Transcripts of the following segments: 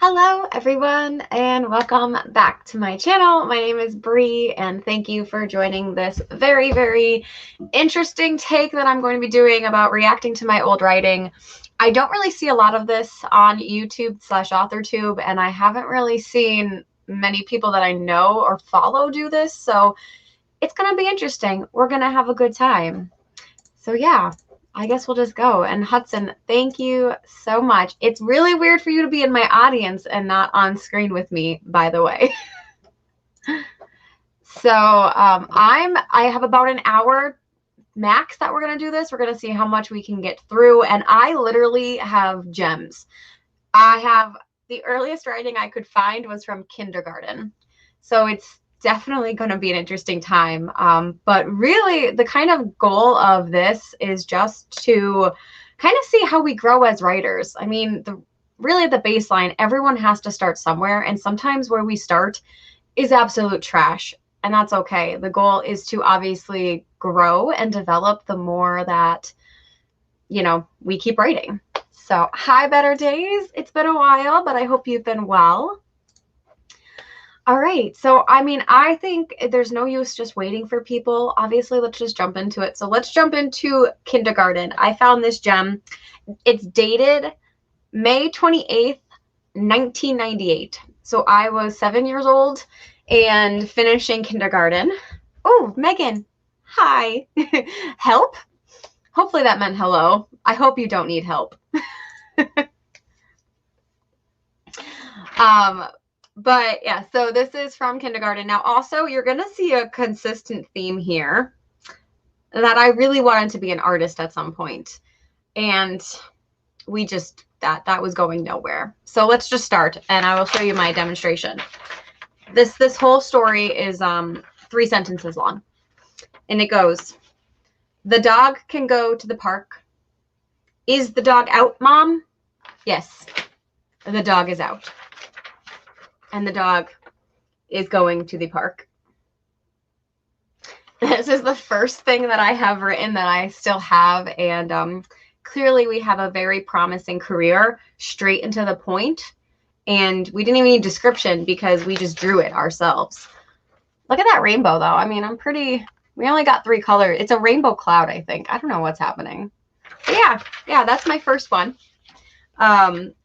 Hello everyone and welcome back to my channel. My name is Bree and thank you for joining this very interesting take that I'm going to be doing about reacting to my old writing. I don't really see a lot of this on YouTube/AuthorTube, and I haven't really seen many people that I know or follow do this, so it's going to be interesting. We're going to have a good time. So yeah, I guess we'll just go. And Hudson, thank you so much. It's really weird for you to be in my audience and not on screen with me, by the way. So I have about an hour max that we're going to do this. We're going to see how much we can get through. And I literally have gems. The earliest writing I could find was from kindergarten. So it's definitely going to be an interesting time. But really, the kind of goal of this is just to kind of see how we grow as writers. I mean, really the baseline, everyone has to start somewhere. And sometimes where we start is absolute trash. And that's okay. The goal is to obviously grow and develop the more that, we keep writing. So hi, Better Days. It's been a while, but I hope you've been well. All right. So, I think there's no use just waiting for people. Obviously, let's just jump into it. So let's jump into kindergarten. I found this gem. It's dated May 28th, 1998. So I was 7 years old and finishing kindergarten. Oh, Megan. Hi. Help? Hopefully that meant hello. I hope you don't need help. But yeah, so this is from kindergarten. Now, also, you're going to see a consistent theme here that I really wanted to be an artist at some point. And we just, that was going nowhere. So let's just start and I will show you my demonstration. This whole story is 3 sentences long. And it goes, the dog can go to the park. Is the dog out, Mom? Yes, the dog is out. And the dog is going to the park. This is the first thing that I have written that I still have. And clearly we have a very promising career, straight into the point. And we didn't even need description because we just drew it ourselves. Look at that rainbow, though. I mean, we only got 3 colors. It's a rainbow cloud, I think. I don't know what's happening. But yeah, that's my first one.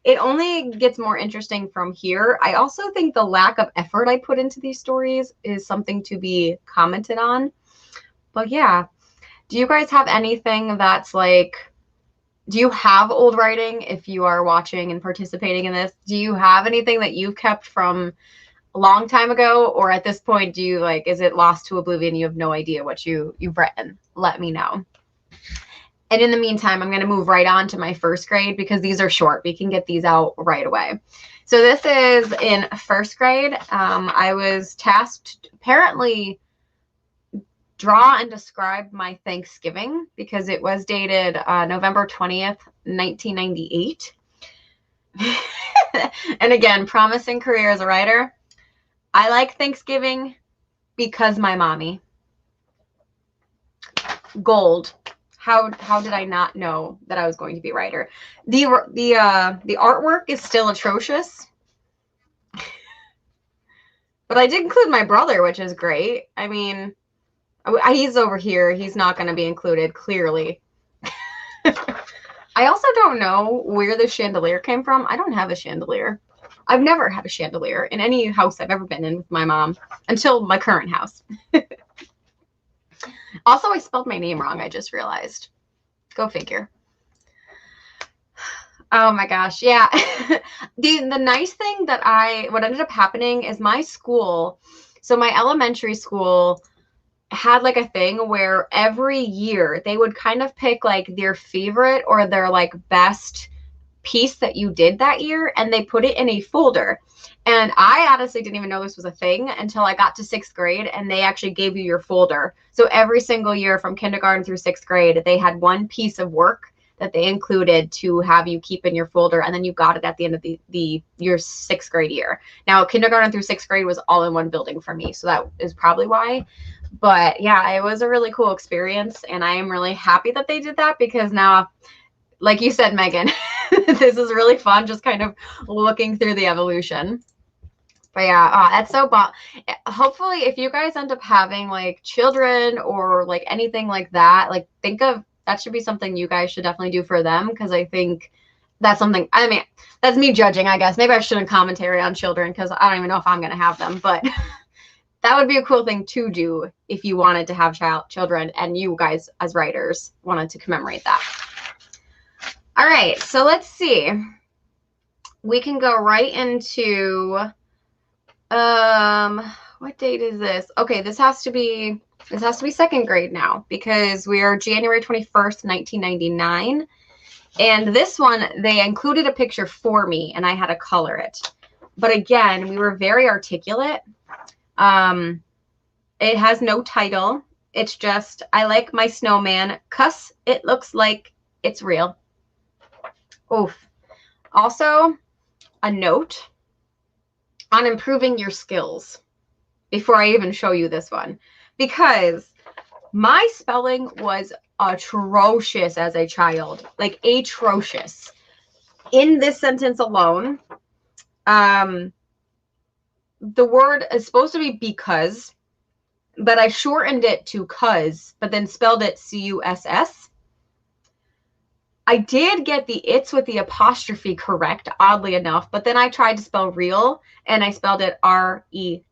It only gets more interesting from here. I also think the lack of effort I put into these stories is something to be commented on. But yeah, do you guys have anything that's like, do you have old writing if you are watching and participating in this? Do you have anything that you've kept from a long time ago? Or at this point, do you is it lost to oblivion? You have no idea what you've written? Let me know. And in the meantime, I'm going to move right on to my first grade because these are short. We can get these out right away. So this is in first grade. I was tasked to apparently draw and describe my Thanksgiving because it was dated November 20th, 1998. And again, promising career as a writer. I like Thanksgiving because my mommy. Gold. How did I not know that I was going to be a writer? The artwork is still atrocious. But I did include my brother, which is great. I mean, he's over here. He's not going to be included, clearly. I also don't know where the chandelier came from. I don't have a chandelier. I've never had a chandelier in any house I've ever been in with my mom until my current house. Also, I spelled my name wrong. I just realized. Go figure. Oh my gosh. Yeah. The nice thing what ended up happening is my school, so my elementary school had a thing where every year they would kind of pick their favorite or their best piece that you did that year, and they put it in a folder. And I honestly didn't even know this was a thing until I got to 6th grade, and they actually gave you your folder. So every single year from kindergarten through 6th grade, they had one piece of work that they included to have you keep in your folder, and then you got it at the end of your 6th grade year. Now, kindergarten through 6th grade was all in one building for me, so that is probably why. But yeah, it was a really cool experience, and I am really happy that they did that because now like you said, Megan, this is really fun, just kind of looking through the evolution. But yeah, that's so hopefully if you guys end up having like children or like anything like that, like think of that should be something you guys should definitely do for them, because I think that's something, I mean, that's me judging, I guess. Maybe I shouldn't commentary on children because I don't even know if I'm going to have them, but that would be a cool thing to do if you wanted to have children and you guys as writers wanted to commemorate that. All right, so let's see. We can go right into what date is this? Okay, this has to be second grade now, because we are January 21st, 1999. And this one, they included a picture for me and I had to color it. But again, we were very articulate. It has no title. It's just, I like my snowman 'cause it looks like it's real. Oof. Also, a note on improving your skills before I even show you this one, because my spelling was atrocious as a child, like atrocious. In this sentence alone, the word is supposed to be because, but I shortened it to cuz, but then spelled it C-U-S-S. I did get the it's with the apostrophe correct, oddly enough, but then I tried to spell real and I spelled it R-I-E-L.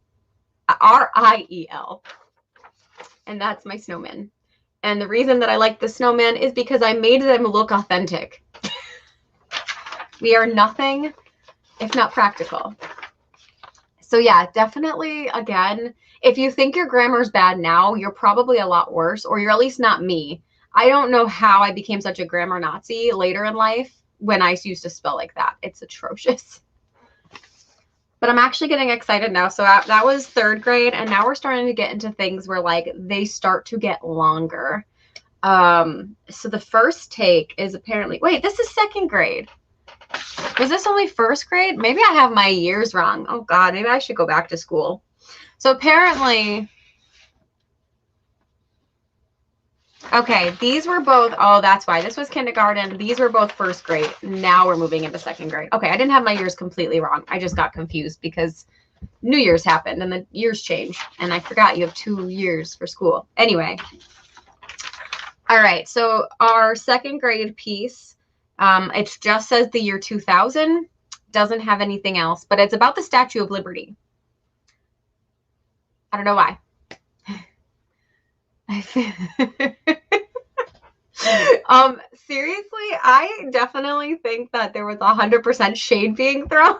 And that's my snowman. And the reason that I like the snowman is because I made them look authentic. We are nothing if not practical. So yeah, definitely, again, if you think your grammar's bad now, you're probably a lot worse, or you're at least not me. I don't know how I became such a grammar Nazi later in life when I used to spell like that. It's atrocious. But I'm actually getting excited now. So that was third grade, and now we're starting to get into things where like they start to get longer. So the first take is apparently, wait, this is second grade. Was this only first grade? Maybe I have my years wrong. Oh God, maybe I should go back to school. So apparently, okay, these were both, oh, that's why. This was kindergarten. These were both first grade. Now we're moving into second grade. Okay, I didn't have my years completely wrong. I just got confused because New Year's happened and the years changed. And I forgot you have 2 years for school. Anyway. All right, so our second grade piece, it just says the year 2000. Doesn't have anything else, but it's about the Statue of Liberty. I don't know why. Seriously, I definitely think that there was 100% shade being thrown.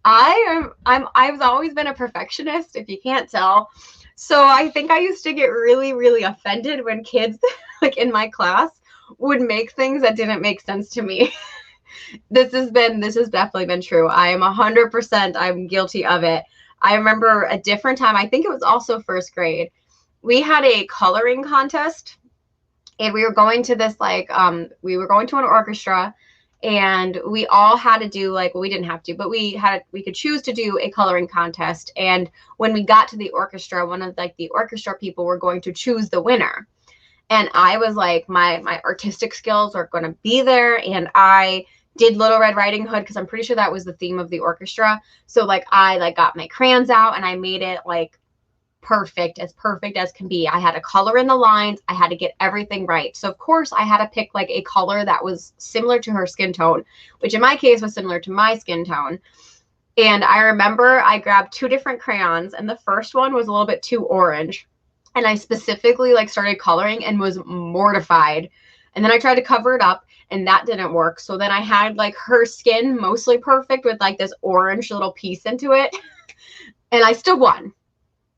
I've always been a perfectionist, if you can't tell. So I think I used to get really, really offended when kids like in my class would make things that didn't make sense to me. This has definitely been true. I am 100%, I'm guilty of it. I remember a different time, I think it was also first grade. We had a coloring contest, and we were going to this like we were going to an orchestra, and we all had to do like, well, we didn't have to, but we could choose to do a coloring contest. And when we got to the orchestra, one of like the orchestra people were going to choose the winner. And I was like, my artistic skills are going to be there, and I did Little Red Riding Hood because I'm pretty sure that was the theme of the orchestra. So like I like got my crayons out and I made it like perfect as can be. I had to color in the lines. I had to get everything right. So of course I had to pick like a color that was similar to her skin tone, which in my case was similar to my skin tone. And I remember I grabbed 2 different crayons, and the first one was a little bit too orange. And I specifically like started coloring and was mortified. And then I tried to cover it up, and that didn't work. So then I had like her skin mostly perfect with like this orange little piece into it. And I still won.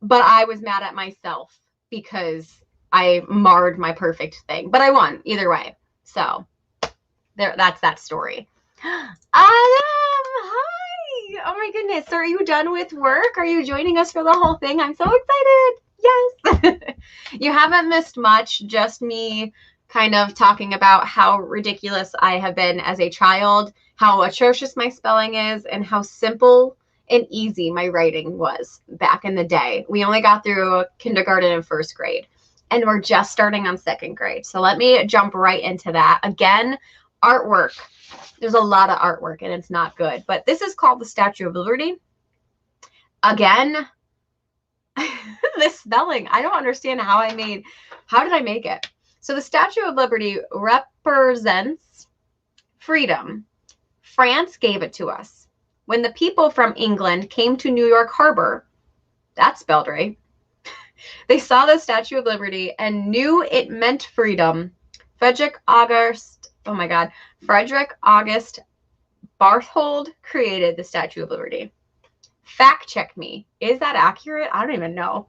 But I was mad at myself because I marred my perfect thing. But I won either way. So that's that story. Adam, hi. Oh my goodness. So are you done with work? Are you joining us for the whole thing? I'm so excited. Yes. You haven't missed much. Just me kind of talking about how ridiculous I have been as a child, how atrocious my spelling is, and how simple and easy my writing was back in the day. We only got through kindergarten and first grade, and we're just starting on second grade. So let me jump right into that. Again, artwork. There's a lot of artwork and it's not good. But this is called the Statue of Liberty. Again, this spelling, I don't understand how did I make it? So the Statue of Liberty represents freedom. France gave it to us. When the people from England came to New York Harbor, that's spelled right, they saw the Statue of Liberty and knew it meant freedom. Frederick August Barthold created the Statue of Liberty. Fact check me. Is that accurate? I don't even know.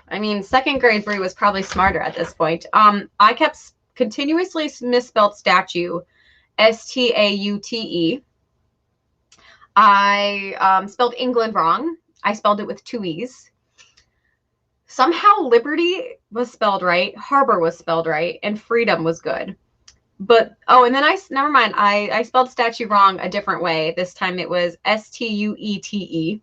I mean, second grade Brie was probably smarter at this point. I kept continuously misspelled statue, S-T-A-U-T-E. I spelled England wrong. I spelled it with 2 E's. Somehow liberty was spelled right, harbor was spelled right, and freedom was good. But, oh, and then never mind, I spelled statue wrong a different way. This time it was S-T-U-E-T-E.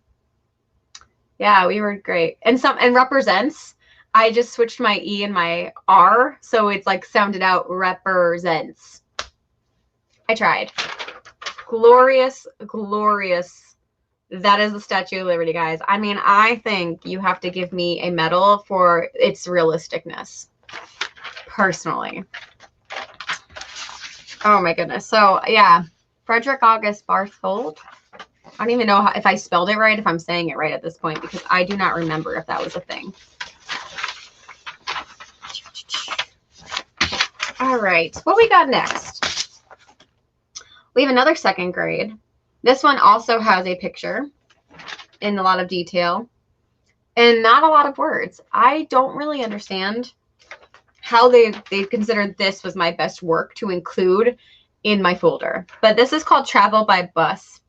Yeah, we were great. And represents, I just switched my E and my R, so it's like sounded out represents. I tried. Glorious, glorious. That is the Statue of Liberty, guys. I mean, I think you have to give me a medal for its realisticness, personally. Oh my goodness. So yeah, Frederick August Barthold. I don't even know if I spelled it right, if I'm saying it right at this point, because I do not remember if that was a thing. All right, what we got next? We have another second grade. This one also has a picture in a lot of detail and not a lot of words. I don't really understand how they considered this was my best work to include in my folder. But this is called Travel by Bus.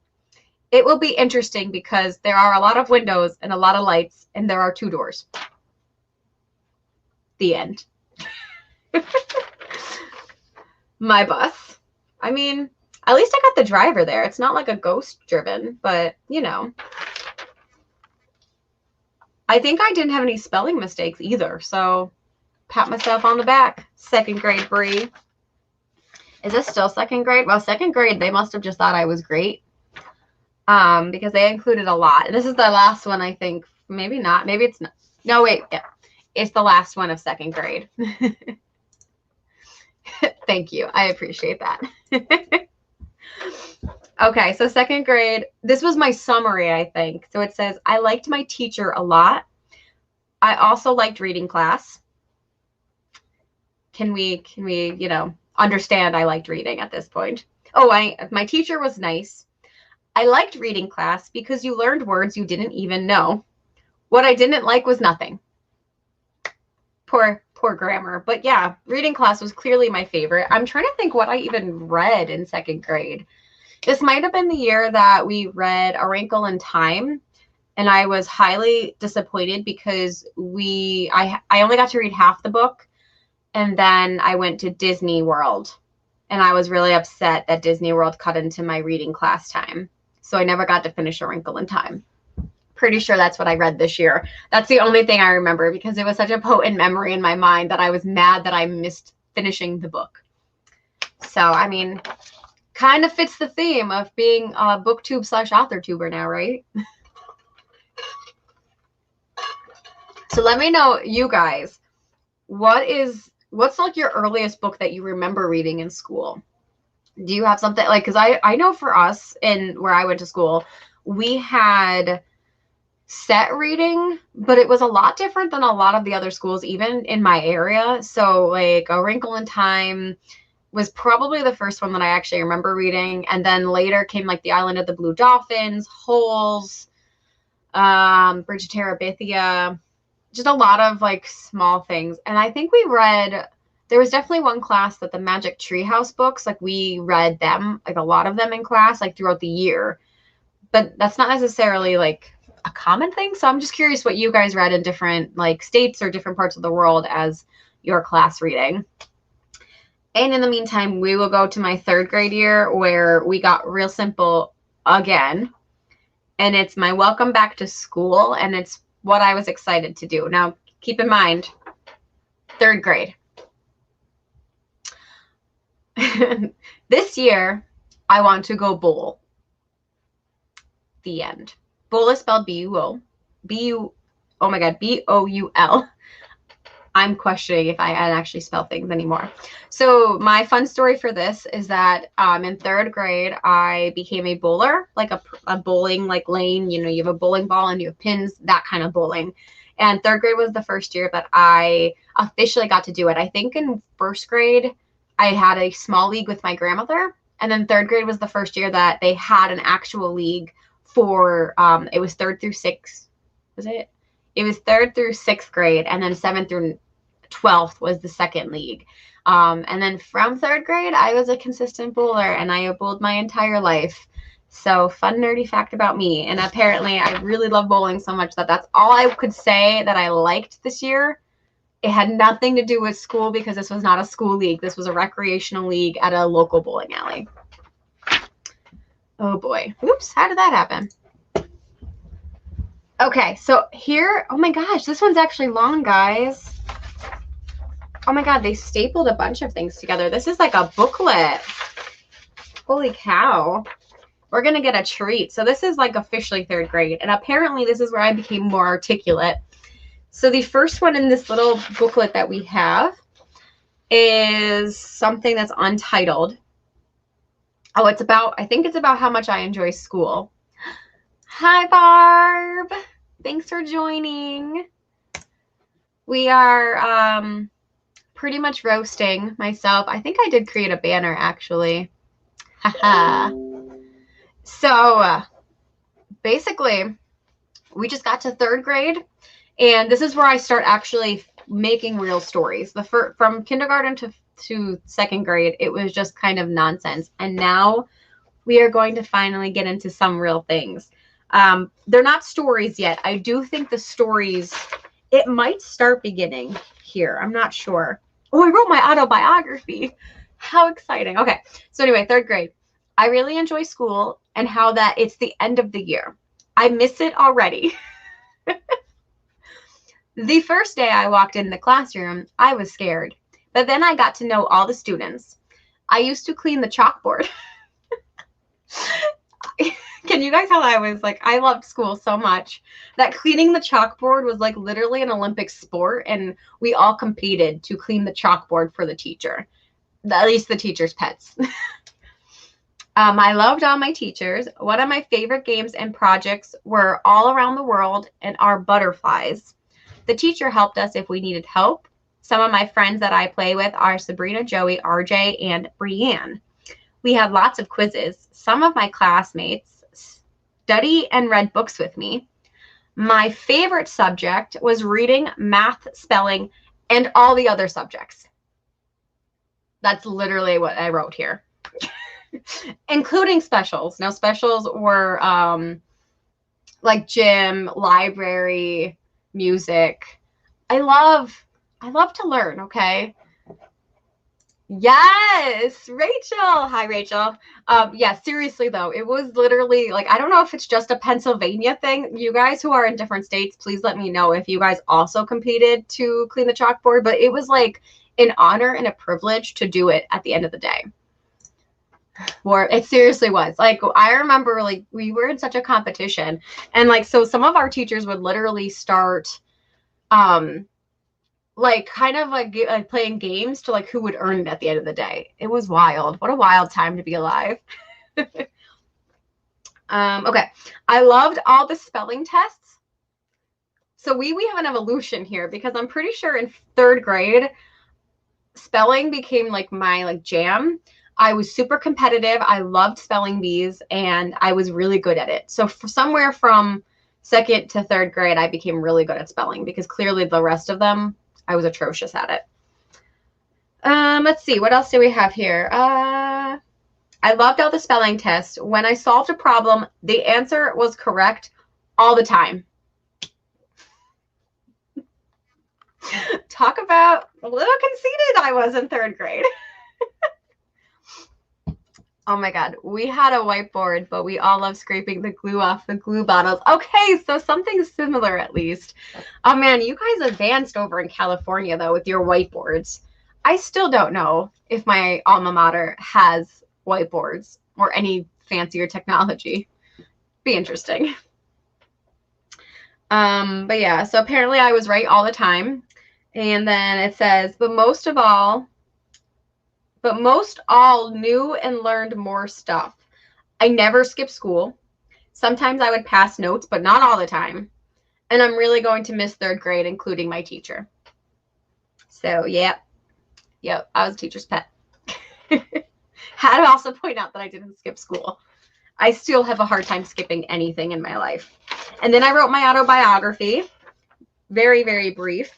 It will be interesting because there are a lot of windows and a lot of lights, and there are 2 doors. The end. My bus. I mean, at least I got the driver there. It's not like a ghost driven, but you know. I think I didn't have any spelling mistakes either, so pat myself on the back. Second grade Brie. Is this still second grade? Well, second grade, they must have just thought I was great. Because they included a lot. This is the last one, I think. Maybe not. Maybe it's not. No, wait. Yeah. It's the last one of second grade. Thank you. I appreciate that. Okay, so second grade. This was my summary, I think. So it says, I liked my teacher a lot. I also liked reading class. Can we, you know, understand I liked reading at this point? Oh, my teacher was nice. I liked reading class because you learned words you didn't even know. What I didn't like was nothing. Poor grammar. But yeah, reading class was clearly my favorite. I'm trying to think what I even read in second grade. This might have been the year that we read A Wrinkle in Time. And I was highly disappointed because I only got to read half the book. And then I went to Disney World. And I was really upset that Disney World cut into my reading class time. So I never got to finish A Wrinkle in Time. Pretty sure that's what I read this year. That's the only thing I remember because it was such a potent memory in my mind that I was mad that I missed finishing the book. So, I mean, kind of fits the theme of being a booktube/authortuber now, right? So let me know, you guys, what's like your earliest book that you remember reading in school? Do you have something like, because I know for us in where I went to school, we had set reading, but it was a lot different than a lot of the other schools, even in my area. So like A Wrinkle in Time was probably the first one that I actually remember reading. And then later came like The Island of the Blue Dolphins, Holes, Bridge of Terabithia, just a lot of like small things. And I think we read, there was definitely one class that the Magic Treehouse books, like we read them, like a lot of them in class, like throughout the year. But that's not necessarily like a common thing. So I'm just curious what you guys read in different like states or different parts of the world as your class reading. And in the meantime, we will go to my third grade year where we got real simple again. And it's my welcome back to school. And it's what I was excited to do. Now, keep in mind, third grade. This year, I want to go bowl. The end. Bowl is spelled B-U-O. B-U, oh my God, B-O-U-L. I'm questioning if I can actually spell things anymore. So my fun story for this is that in third grade, I became a bowler, like a bowling like lane. You know, you have a bowling ball and you have pins, that kind of bowling. And third grade was the first year that I officially got to do it. I think in first grade, I had a small league with my grandmother. And then third grade was the first year that they had an actual league for, it was third through sixth, was it? It was third through sixth grade, and then seventh through 12th was the second league. And then from third grade, I was a consistent bowler, and I bowled my entire life. So fun, nerdy fact about me. And apparently I really love bowling so much that that's all I could say that I liked this year. It had nothing to do with school because this was not a school league. This was a recreational league at a local bowling alley. Oh boy. Oops, how did that happen? Okay, so here, oh my gosh, this one's actually long, guys. Oh my God, they stapled a bunch of things together. This is like a booklet. Holy cow. We're going to get a treat. So this is like officially third grade. And apparently this is where I became more articulate. So the first one in this little booklet that we have is something that's untitled. Oh, it's about, I think it's about how much I enjoy school. Hi, Barb. Thanks for joining. We are pretty much roasting myself. I think I did create a banner, actually. Haha. So basically, we just got to third grade, and this is where I start actually making real stories. From kindergarten to second grade, it was just kind of nonsense. And now we are going to finally get into some real things. They're not stories yet. I do think the stories, it might start beginning here. I'm not sure. Oh, I wrote my autobiography. How exciting. Okay. So anyway, third grade. I really enjoy school and how that it's the end of the year. I miss it already. The first day I walked in the classroom, I was scared. But then I got to know all the students. I used to clean the chalkboard. Can you guys tell I was like, I loved school so much that cleaning the chalkboard was like literally an Olympic sport, and we all competed to clean the chalkboard for the teacher, at least the teacher's pets. I loved all my teachers. One of my favorite games and projects were all around the world and our butterflies. The teacher helped us if we needed help. Some of my friends that I play with are Sabrina, Joey, RJ, and Brianne. We had lots of quizzes. Some of my classmates study and read books with me. My favorite subject was reading, math, spelling, and all the other subjects. That's literally what I wrote here. Including specials. Now, specials were like gym, library, music. I love to learn, okay? Yes, Rachel. Hi, Rachel. Yeah, seriously though, it was literally like, I don't know if it's just a Pennsylvania thing. You guys who are in different states, please let me know if you guys also competed to clean the chalkboard, but it was like an honor and a privilege to do it at the end of the day. Or it seriously was. Like, I remember like we were in such a competition, and like, so some of our teachers would literally start like kind of like playing games to like who would earn it at the end of the day. It was wild. What a wild time to be alive. Okay. I loved all the spelling tests. So we have an evolution here because I'm pretty sure in third grade, spelling became like my like jam. I was super competitive. I loved spelling bees and I was really good at it. So for somewhere from second to third grade, I became really good at spelling because clearly the rest of them, I was atrocious at it. Let's see. What else do we have here? I loved all the spelling tests. When I solved a problem, the answer was correct all the time. Talk about a little conceited I was in third grade. Oh my God. We had a whiteboard, but we all love scraping the glue off the glue bottles. Okay, so something similar at least. Oh man, you guys advanced over in California though with your whiteboards. I still don't know if my alma mater has whiteboards or any fancier technology. Be interesting. But yeah, so apparently I was right all the time. And then it says, but most all knew and learned more stuff. I never skipped school. Sometimes I would pass notes, but not all the time. And I'm really going to miss third grade, including my teacher. So, yep, I was a teacher's pet. Had to also point out that I didn't skip school. I still have a hard time skipping anything in my life. And then I wrote my autobiography. Very, very brief.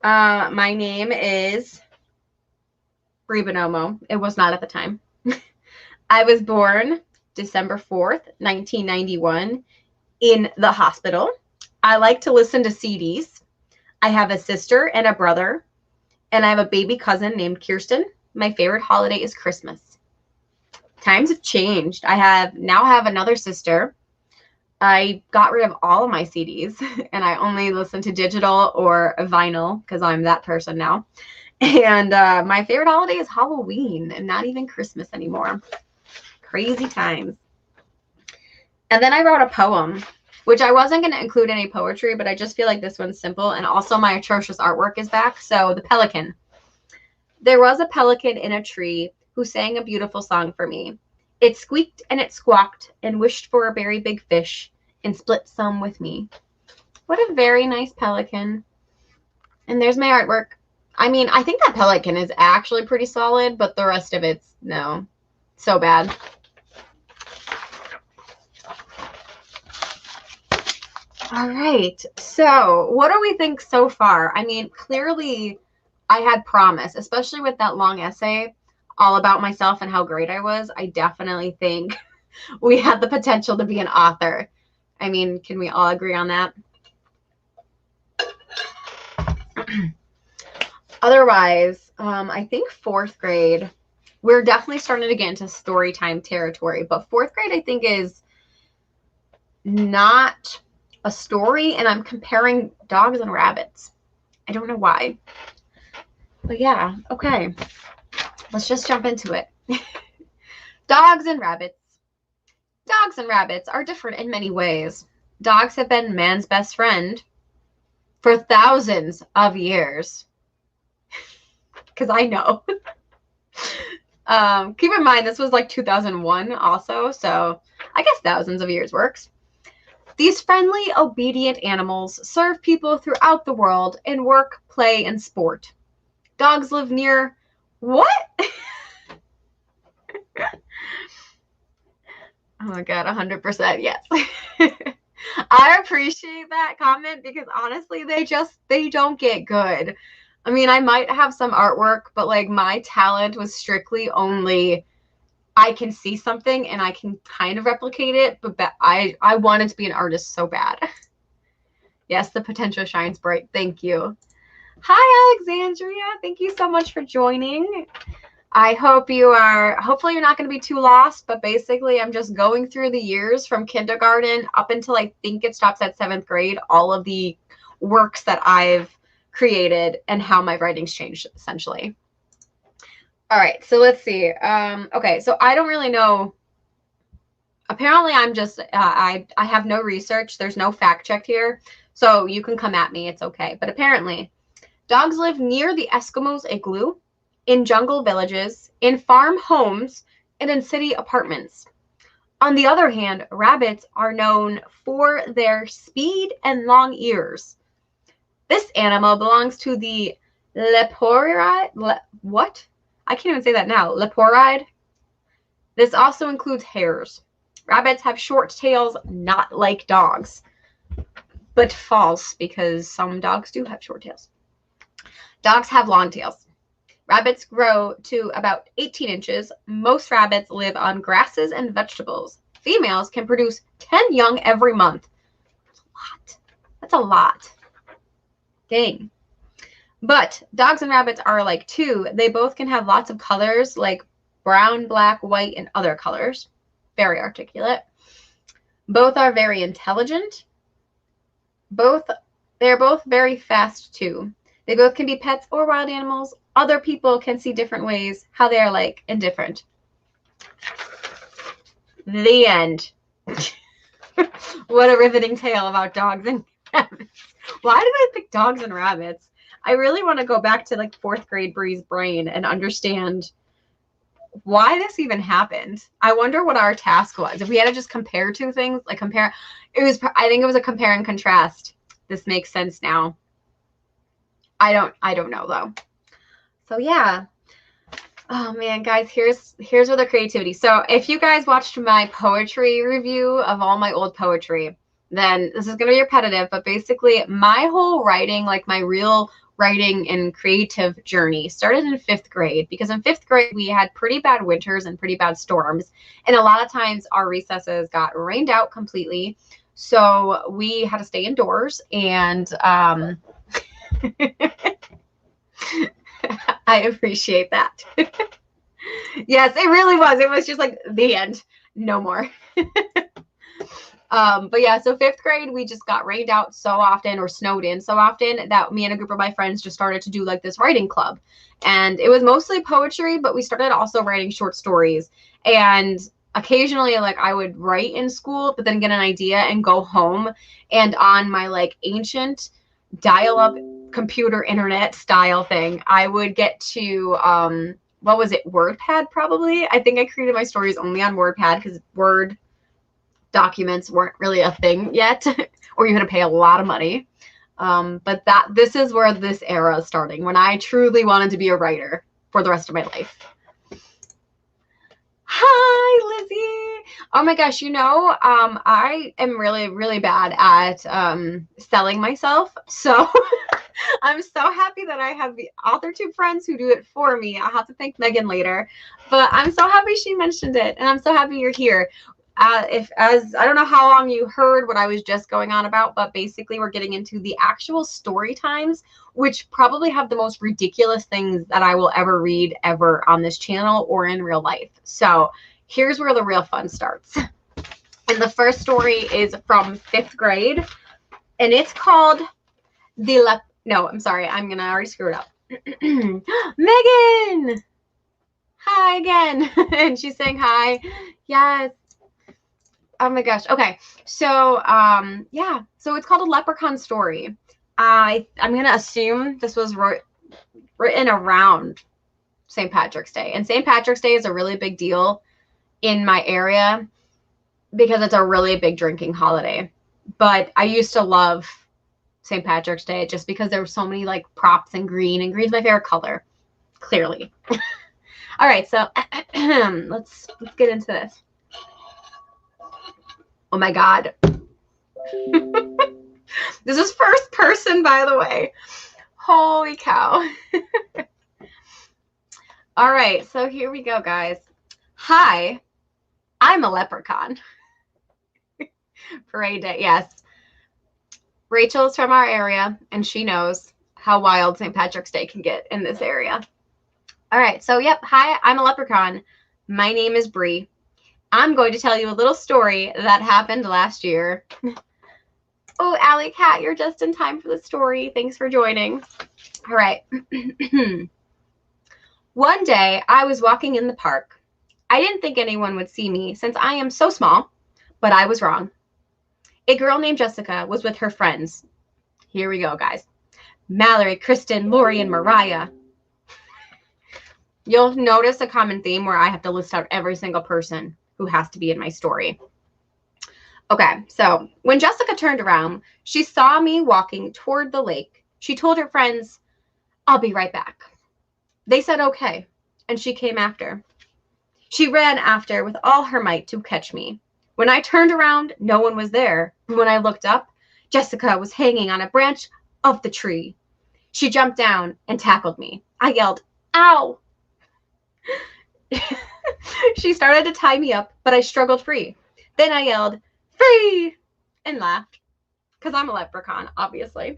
My name is Brie Bonomo. It was not at the time. I was born December 4th, 1991 in the hospital. I like to listen to CDs. I have a sister and a brother, and I have a baby cousin named Kirsten. My favorite holiday is Christmas. Times have changed. I now have another sister. I got rid of all of my CDs, and I only listen to digital or vinyl because I'm that person now. And my favorite holiday is Halloween and not even Christmas anymore. Crazy times. And then I wrote a poem, which I wasn't going to include any poetry, but I just feel like this one's simple. And also my atrocious artwork is back. So the pelican. There was a pelican in a tree who sang a beautiful song for me. It squeaked and it squawked and wished for a very big fish and split some with me. What a very nice pelican. And there's my artwork. I mean, I think that pelican is actually pretty solid, but the rest of it's no. So bad. All right. So what do we think so far? I mean, clearly I had promise, especially with that long essay all about myself and how great I was. I definitely think we had the potential to be an author. I mean, can we all agree on that? Otherwise, I think fourth grade, we're definitely starting to get into story time territory. But fourth grade, I think, is not a story. And I'm comparing dogs and rabbits. I don't know why. But yeah, okay. Let's just jump into it. Dogs and rabbits. Dogs and rabbits are different in many ways. Dogs have been man's best friend for thousands of years. Because I know. Keep in mind, this was like 2001 also, so I guess thousands of years works. These friendly, obedient animals serve people throughout the world in work, play, and sport. Dogs live near... What? Oh my God, 100% yes. I appreciate that comment because honestly, they don't get good. I mean, I might have some artwork, but like my talent was strictly only I can see something and I can kind of replicate it, but I wanted to be an artist so bad. Yes, the potential shines bright. Thank you. Hi, Alexandria. Thank you so much for joining. I hope hopefully you're not going to be too lost, but basically I'm just going through the years from kindergarten up until I think it stops at 7th grade, all of the works that I've created and how my writing's changed essentially. All right, so let's see. Okay, so I don't really know. Apparently I'm just, I have no research. There's no fact check here. So you can come at me. It's okay. But apparently dogs live near the Eskimos' igloo, in jungle villages, in farm homes, and in city apartments. On the other hand, rabbits are known for their speed and long ears. This animal belongs to the leporide. What? I can't even say that now. Leporide. This also includes hares. Rabbits have short tails, not like dogs. But false, because some dogs do have short tails. Dogs have long tails. Rabbits grow to about 18 inches. Most rabbits live on grasses and vegetables. Females can produce 10 young every month. That's a lot. That's a lot. Dang. But dogs and rabbits are alike too. They both can have lots of colors like brown, black, white, and other colors. Very articulate. Both are very intelligent. They're both very fast too. They both can be pets or wild animals other people can see different ways, how they are like and different. The end. What a riveting tale about dogs and rabbits. Why did I pick dogs and rabbits? I really want to go back to like 4th grade Bree's brain and understand why this even happened. I wonder what our task was. If we had to just compare two things, like compare, I think it was a compare and contrast. This makes sense now. I don't know though. So yeah. Oh man, guys, here's where the creativity. So if you guys watched my poetry review of all my old poetry, then this is going to be repetitive, but basically my whole writing, like my real writing and creative journey started in 5th grade, because in 5th grade we had pretty bad winters and pretty bad storms, and a lot of times our recesses got rained out completely, so we had to stay indoors. And I appreciate that. Yes, it really was. It was just like the end. No more. But yeah, so 5th grade, we just got rained out so often, or snowed in so often, that me and a group of my friends just started to do like this writing club. And it was mostly poetry, but we started also writing short stories. And occasionally, like, I would write in school, but then get an idea and go home. And on my like ancient dial-up computer internet style thing, I would get to what was it, WordPad probably. I think I created my stories only on WordPad because Word documents weren't really a thing yet, or you had to pay a lot of money. But this is where this era is starting, when I truly wanted to be a writer for the rest of my life. Hi, Lizzie. Oh my gosh, I am really, really bad at selling myself. So I'm so happy that I have the AuthorTube friends who do it for me. I'll have to thank Megan later. But I'm so happy she mentioned it, and I'm so happy you're here. I don't know how long you heard what I was just going on about, but basically we're getting into the actual story times, which probably have the most ridiculous things that I will ever read ever on this channel or in real life. So here's where the real fun starts. And the first story is from 5th grade, and it's called no, I'm sorry, I'm gonna already screw it up. Megan! Hi again. And she's saying hi. Yes. Oh my gosh. Okay. So, yeah. So it's called A Leprechaun Story. I'm going to assume this was written around St. Patrick's Day. And St. Patrick's Day is a really big deal in my area because it's a really big drinking holiday. But I used to love St. Patrick's Day just because there were so many like props and green's my favorite color, clearly. All right. So let's get into this. Oh my God. This is first person, by the way. Holy cow. All right, so here we go, guys. Hi, I'm a leprechaun. Parade day, yes. Rachel's from our area, and she knows how wild St. Patrick's Day can get in this area. All right, so yep, hi, I'm a leprechaun. My name is Bree. I'm going to tell you a little story that happened last year. Oh, Allie Cat, you're just in time for the story. Thanks for joining. All right. One day, I was walking in the park. I didn't think anyone would see me since I am so small, but I was wrong. A girl named Jessica was with her friends. Here we go, guys. Mallory, Kristen, Lori, and Mariah. You'll notice a common theme where I have to list out every single person who has to be in my story. Okay, so when Jessica turned around, she saw me walking toward the lake. She told her friends, "I'll be right back." They said okay, and she came after. She ran after with all her might to catch me. When I turned around, no one was there. When I looked up, Jessica was hanging on a branch of the tree. She jumped down and tackled me. I yelled, "Ow!" She started to tie me up, but I struggled free. Then I yelled, "Free!" and laughed, because I'm a leprechaun, obviously.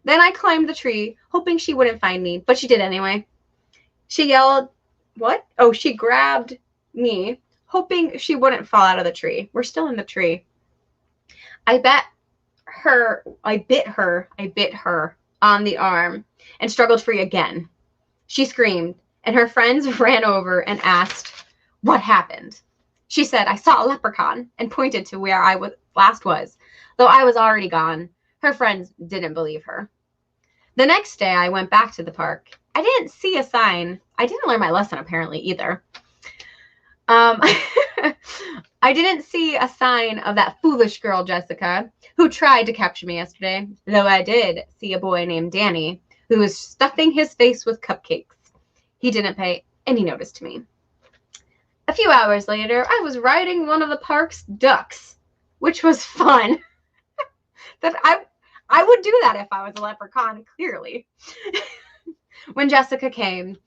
Then I climbed the tree, hoping she wouldn't find me, but she did anyway. She yelled, what? Oh, she grabbed me, hoping she wouldn't fall out of the tree. We're still in the tree. I bit her on the arm and struggled free again. She screamed, and her friends ran over and asked what happened. She said, I saw a leprechaun, and pointed to where I last was, though I was already gone. Her friends didn't believe her. The next day, I went back to the park. I didn't see a sign. I didn't learn my lesson, apparently, either. I didn't see a sign of that foolish girl, Jessica, who tried to capture me yesterday, though I did see a boy named Danny, who was stuffing his face with cupcakes. He didn't pay any notice to me. A few hours later, I was riding one of the park's ducks, which was fun. That I would do that if I was a leprechaun, clearly. When Jessica came,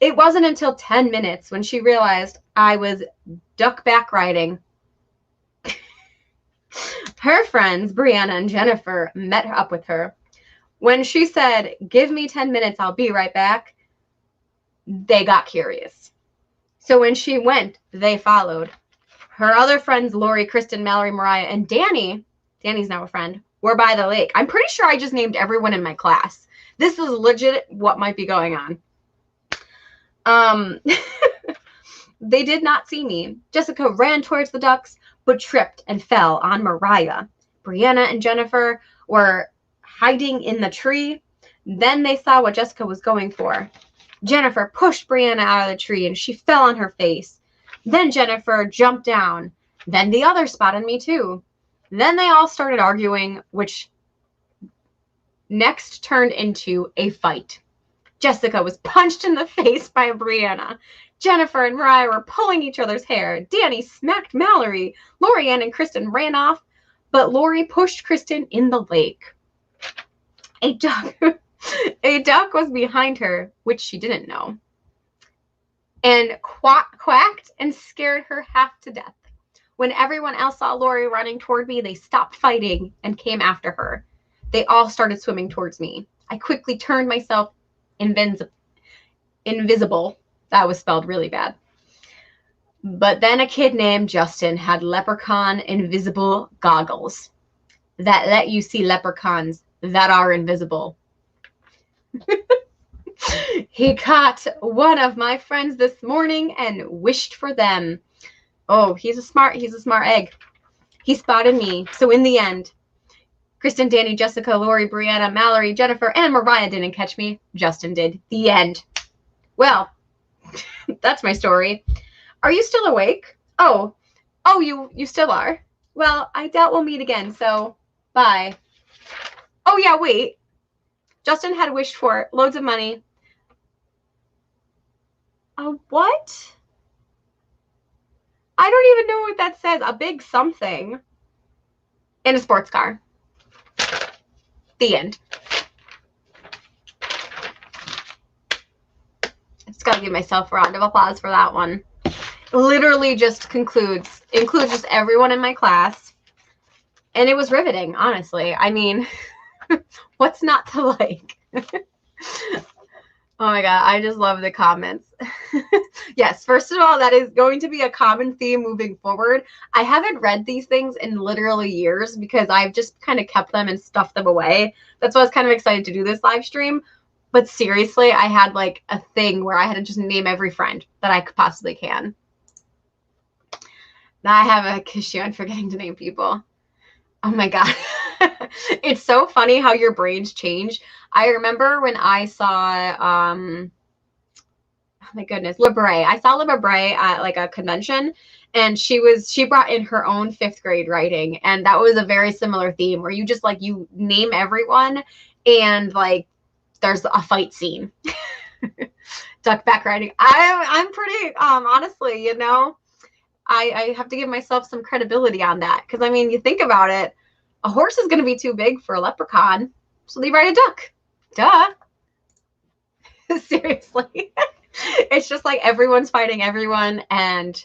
it wasn't until 10 minutes when she realized I was duck-back riding. Her friends, Brianna and Jennifer, met up with her. When she said, give me 10 minutes, I'll be right back, they got curious. So when she went, they followed. Her other friends, Lori, Kristen, Mallory, Mariah, and Danny's now a friend, were by the lake. I'm pretty sure I just named everyone in my class. This is legit what might be going on. They did not see me. Jessica ran towards the ducks, but tripped and fell on Mariah. Brianna and Jennifer were hiding in the tree. Then they saw what Jessica was going for. Jennifer pushed Brianna out of the tree, and she fell on her face. Then Jennifer jumped down. Then the others spotted me too. Then they all started arguing, which next turned into a fight. Jessica was punched in the face by Brianna. Jennifer and Mariah were pulling each other's hair. Danny smacked Mallory. Lori Ann and Kristen ran off, but Lori pushed Kristen in the lake. A duck was behind her, which she didn't know, and quacked and scared her half to death. When everyone else saw Lori running toward me, they stopped fighting and came after her. They all started swimming towards me. I quickly turned myself invisible. That was spelled really bad. But then a kid named Justin had leprechaun invisible goggles that let you see leprechauns that are invisible. He caught one of my friends this morning and wished for them. Oh, he's a smart egg. He spotted me. So in the end, Kristen, Danny, Jessica, Lori, Brianna, Mallory, Jennifer, and Mariah didn't catch me. Justin did. The end. Well, that's my story. Are you still awake? Oh, you still are? Well, I doubt we'll meet again, so bye. Oh, yeah, wait. Justin had wished for loads of money. What? I don't even know what that says. A big something. In a sports car. The end. I just gotta give myself a round of applause for that one. Literally just includes just everyone in my class. And it was riveting, honestly. I mean, what's not to like? Oh my God, I just love the comments. Yes, first of all, that is going to be a common theme moving forward. I haven't read these things in literally years because I've just kind of kept them and stuffed them away. That's why I was kind of excited to do this live stream. But seriously, I had like a thing where I had to just name every friend that I could possibly can. Now I have a issue on forgetting to name people. Oh my God. It's so funny how your brains change. I remember when I saw, oh my goodness, Libre. I saw Libre at like a convention, and she brought in her own 5th grade writing. And that was a very similar theme where you just like, you name everyone and like, there's a fight scene. Duck back riding. I'm pretty, honestly, you know, I have to give myself some credibility on that. Because, I mean, you think about it, a horse is going to be too big for a leprechaun. So they ride a duck. Duh. Seriously. It's just like everyone's fighting everyone. And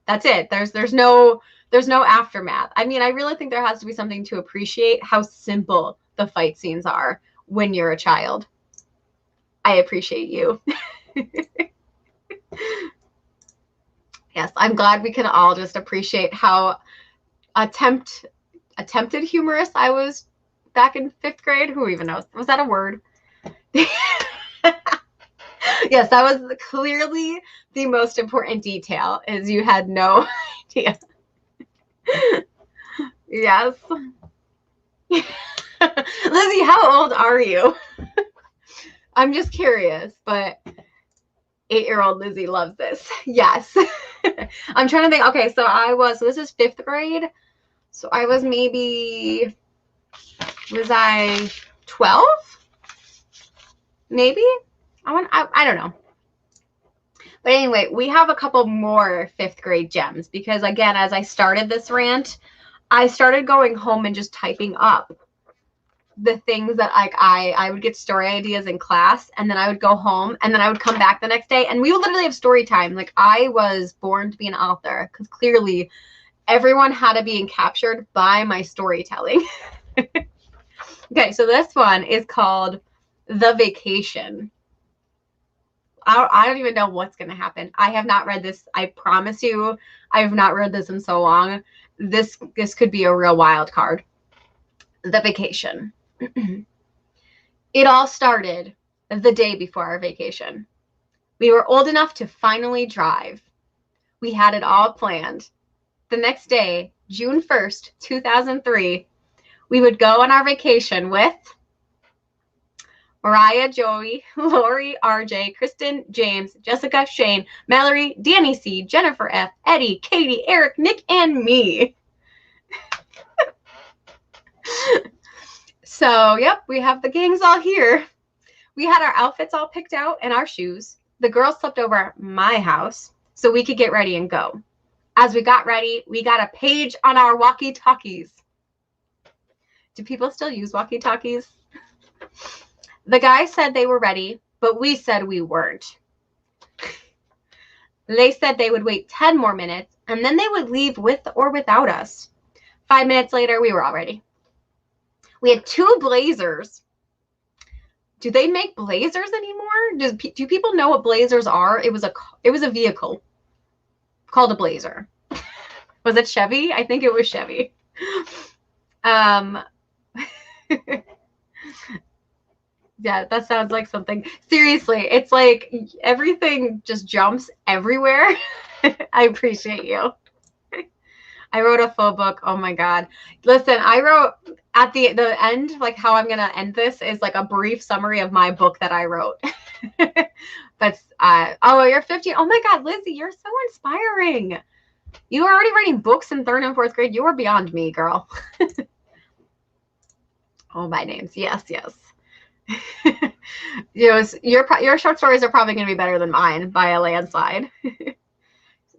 that's it. There's no aftermath. I mean, I really think there has to be something to appreciate how simple the fight scenes are when you're a child. I appreciate you. Yes, I'm glad we can all just appreciate how attempted humorous I was back in 5th grade. Who even knows? Was that a word? Yes, that was clearly the most important detail, is you had no idea. Yes. Lizzie, how old are you? I'm just curious, but 8-year-old Lizzie loves this. Yes. I'm trying to think. Okay, so this is 5th grade. So I was I 12? Maybe? I don't know. But anyway, we have a couple more 5th grade gems because, again, as I started this rant, I started going home and just typing up the things that I would get story ideas in class, and then I would go home, and then I would come back the next day, and we would literally have story time. Like, I was born to be an author because clearly everyone had to be captured by my storytelling. Okay, so this one is called The Vacation. I don't even know what's going to happen. I have not read this. I promise you, I have not read this in so long. This could be a real wild card. The Vacation. It all started the day before our vacation. We were old enough to finally drive. We had it all planned. The next day, June 1st, 2003, we would go on our vacation with Mariah, Joey, Lori, RJ, Kristen, James, Jessica, Shane, Mallory, Danny C, Jennifer F, Eddie, Katie, Eric, Nick, and me. So, yep, we have the gangs all here. We had our outfits all picked out and our shoes. The girls slept over at my house so we could get ready and go. As we got ready, we got a page on our walkie-talkies. Do people still use walkie-talkies? The guys said they were ready, but we said we weren't. They said they would wait 10 more minutes, and then they would leave with or without us. 5 minutes later, we were all ready. We had 2 blazers. Do they make blazers anymore? Do people know what blazers are? It was a vehicle called a blazer. Was it Chevy? I think it was Chevy. Yeah, that sounds like something. Seriously, it's like everything just jumps everywhere. I appreciate you. I wrote a full book. Oh my God. Listen, I wrote at the end, like how I'm going to end this is like a brief summary of my book that I wrote. But, oh, you're 15. Oh my God, Lizzie, you're so inspiring. You were already writing books in 3rd and 4th grade. You were beyond me, girl. Oh, my names. Yes, yes. Your short stories are probably going to be better than mine by a landslide.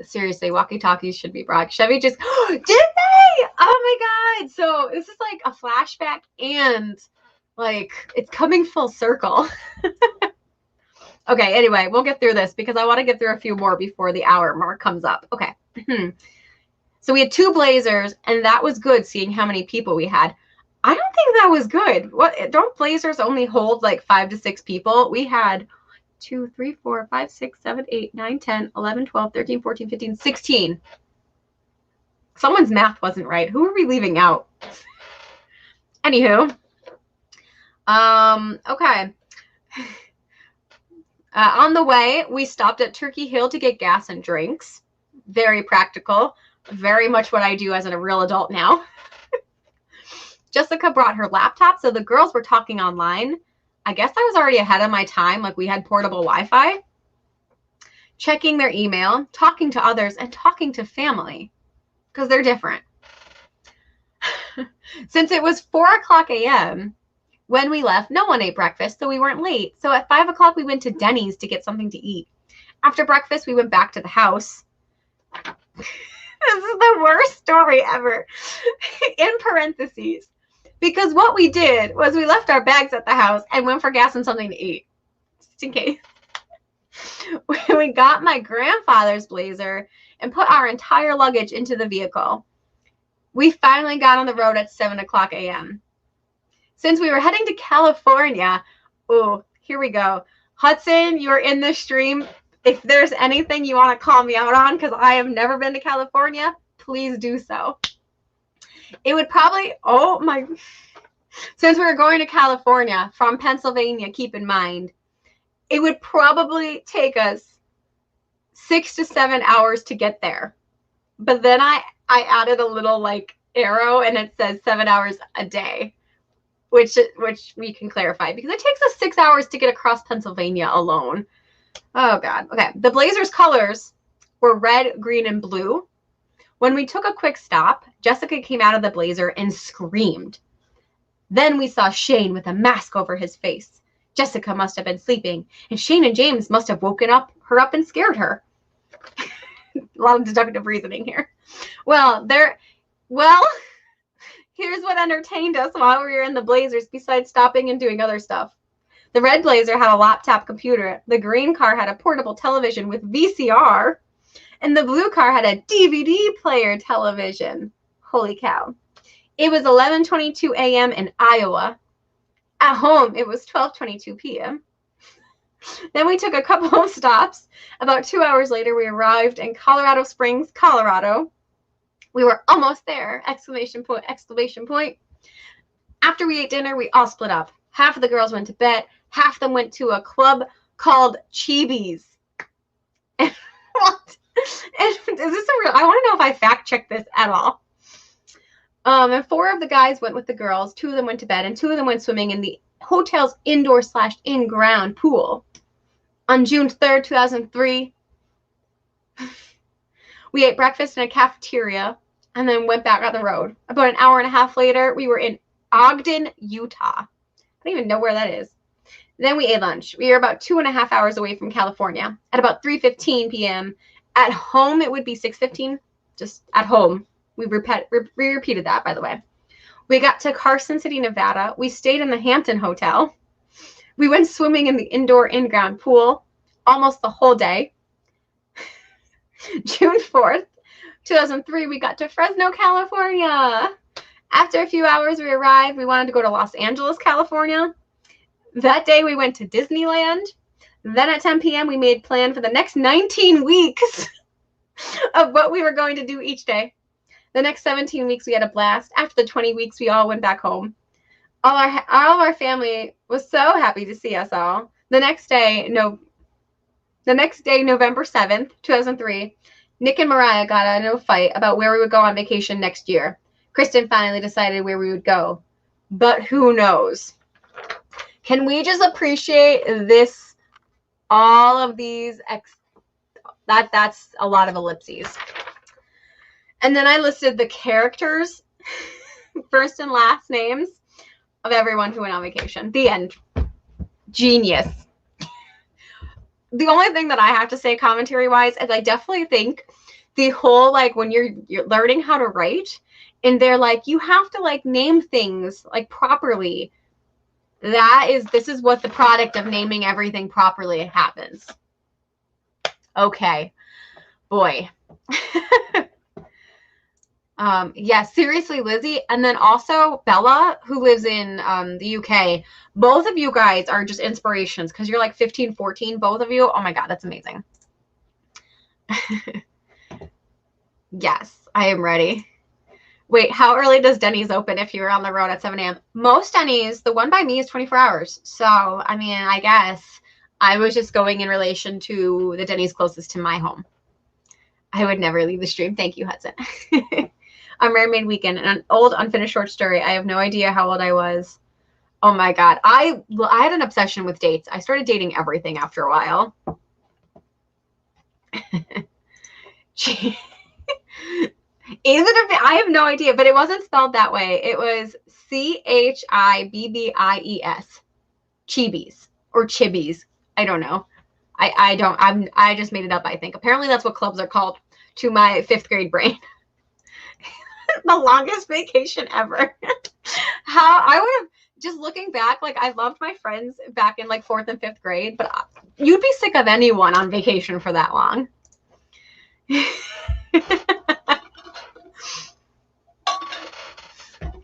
Seriously, walkie-talkies should be brought. Chevy just did they? Oh my God! So this is like a flashback, and like it's coming full circle. Okay. Anyway, we'll get through this because I want to get through a few more before the hour mark comes up. Okay. So we had 2 blazers, and that was good. Seeing how many people we had. I don't think that was good. What? Don't blazers only hold like 5 to 6 people? We had 2, 3, 4, 5, 6, 7, 8, 9, 10, 11, 12, 13, 14, 15, 16. Someone's math wasn't right. Who are we leaving out? Anywho. Okay. On the way, we stopped at Turkey Hill to get gas and drinks. Very practical. Very much what I do as a real adult now. Jessica brought her laptop, so the girls were talking online. I guess I was already ahead of my time. Like, we had portable Wi-Fi. Checking their email, talking to others, and talking to family. Because they're different. Since it was 4:00 a.m., when we left, no one ate breakfast, so we weren't late. So at 5 o'clock, we went to Denny's to get something to eat. After breakfast, we went back to the house. This is the worst story ever. In parentheses. Because what we did was we left our bags at the house and went for gas and something to eat. Just in case. We got my grandfather's blazer and put our entire luggage into the vehicle. We finally got on the road at 7:00 a.m. Since we were heading to California, oh, here we go. Hudson, you're in the stream. If there's anything you want to call me out on, because I have never been to California, please do so. It would probably, since we were going to California from Pennsylvania, keep in mind, it would probably take us 6 to 7 hours to get there. But then I added a little like arrow and it says 7 hours a day, which we can clarify because it takes us 6 hours to get across Pennsylvania alone. Oh God. Okay. The Blazers colors were red, green, and blue. When we took a quick stop, Jessica came out of the Blazer and screamed. Then we saw Shane with a mask over his face. Jessica must have been sleeping, and Shane and James must have woken her up and scared her. A lot of deductive reasoning here. Well, here's what entertained us while we were in the Blazers besides stopping and doing other stuff. The red Blazer had a laptop computer. The green car had a portable television with VCR. And the blue car had a DVD player television. Holy cow. It was 11:22 a.m. in Iowa. At home, it was 12:22 p.m. Then we took a couple of stops. About 2 hours later, we arrived in Colorado Springs, Colorado. We were almost there! Exclamation point, exclamation point. After we ate dinner, we all split up. Half of the girls went to bed. Half of them went to a club called Chibi's. What? Is this a real? I want to know if I fact checked this at all. And 4 of the guys went with the girls. 2 of them went to bed, and 2 of them went swimming in the hotel's indoor/in-ground pool. On June 3rd, 2003, we ate breakfast in a cafeteria and then went back on the road. About an hour and a half later, we were in Ogden, Utah. I don't even know where that is. Then we ate lunch. We were about 2.5 hours away from California. At about 3:15 p.m. At home, it would be 6:15. Just at home. We repeated that, by the way. We got to Carson City, Nevada. We stayed in the Hampton Hotel. We went swimming in the indoor in-ground pool almost the whole day. June 4th, 2003, we got to Fresno, California. After a few hours, we arrived. We wanted to go to Los Angeles, California. That day, we went to Disneyland. Then at 10 p.m., we made plan for the next 19 weeks of what we were going to do each day. The next 17 weeks, we had a blast. After the 20 weeks, we all went back home. All of our family was so happy to see us all. The next day, November 7th, 2003, Nick and Mariah got into a fight about where we would go on vacation next year. Kristen finally decided where we would go. But who knows? Can we just appreciate this? All of these, that's a lot of ellipses. And then I listed the characters, first and last names of everyone who went on vacation. The end. Genius. The only thing that I have to say commentary-wise is I definitely think the whole, like, when you're learning how to write, and they're like, you have to, like, name things, like, properly. This is what the product of naming everything properly happens. Okay. Boy. Yeah, seriously, Lizzie. And then also Bella, who lives in the UK. Both of you guys are just inspirations because you're like 15, 14, both of you. Oh my God, that's amazing. Yes, I am ready. Wait, how early does Denny's open if you're on the road at 7 a.m.? Most Denny's, the one by me is 24 hours. So, I mean, I guess I was just going in relation to the Denny's closest to my home. I would never leave the stream. Thank you, Hudson. On Mermaid Weekend, an old unfinished short story. I have no idea how old I was. Oh my God. I had an obsession with dates. I started dating everything after a while. I have no idea, but it wasn't spelled that way. It was Chibbies. Chibbies or Chibbies. I don't know. I just made it up, I think. Apparently that's what clubs are called to my 5th grade brain. The longest vacation ever. How I would have, just looking back, like I loved my friends back in like 4th and 5th grade, but you'd be sick of anyone on vacation for that long.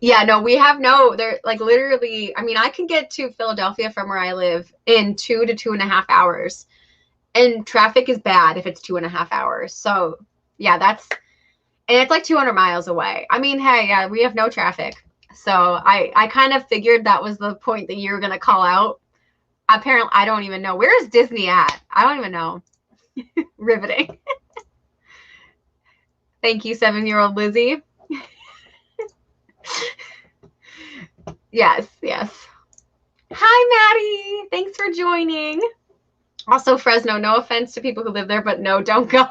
Yeah, no, we have they're like literally, I mean, I can get to Philadelphia from where I live in 2 to 2.5 hours. And traffic is bad if it's 2.5 hours. So yeah, and it's like 200 miles away. I mean, hey, yeah, we have no traffic. So I kind of figured that was the point that you were going to call out. Apparently, I don't even know. Where is Disney at? I don't even know. Riveting. Thank you, 7-year-old Lizzie. Yes, yes. Hi, Maddie. Thanks for joining. Also, Fresno, no offense to people who live there, but no, don't go.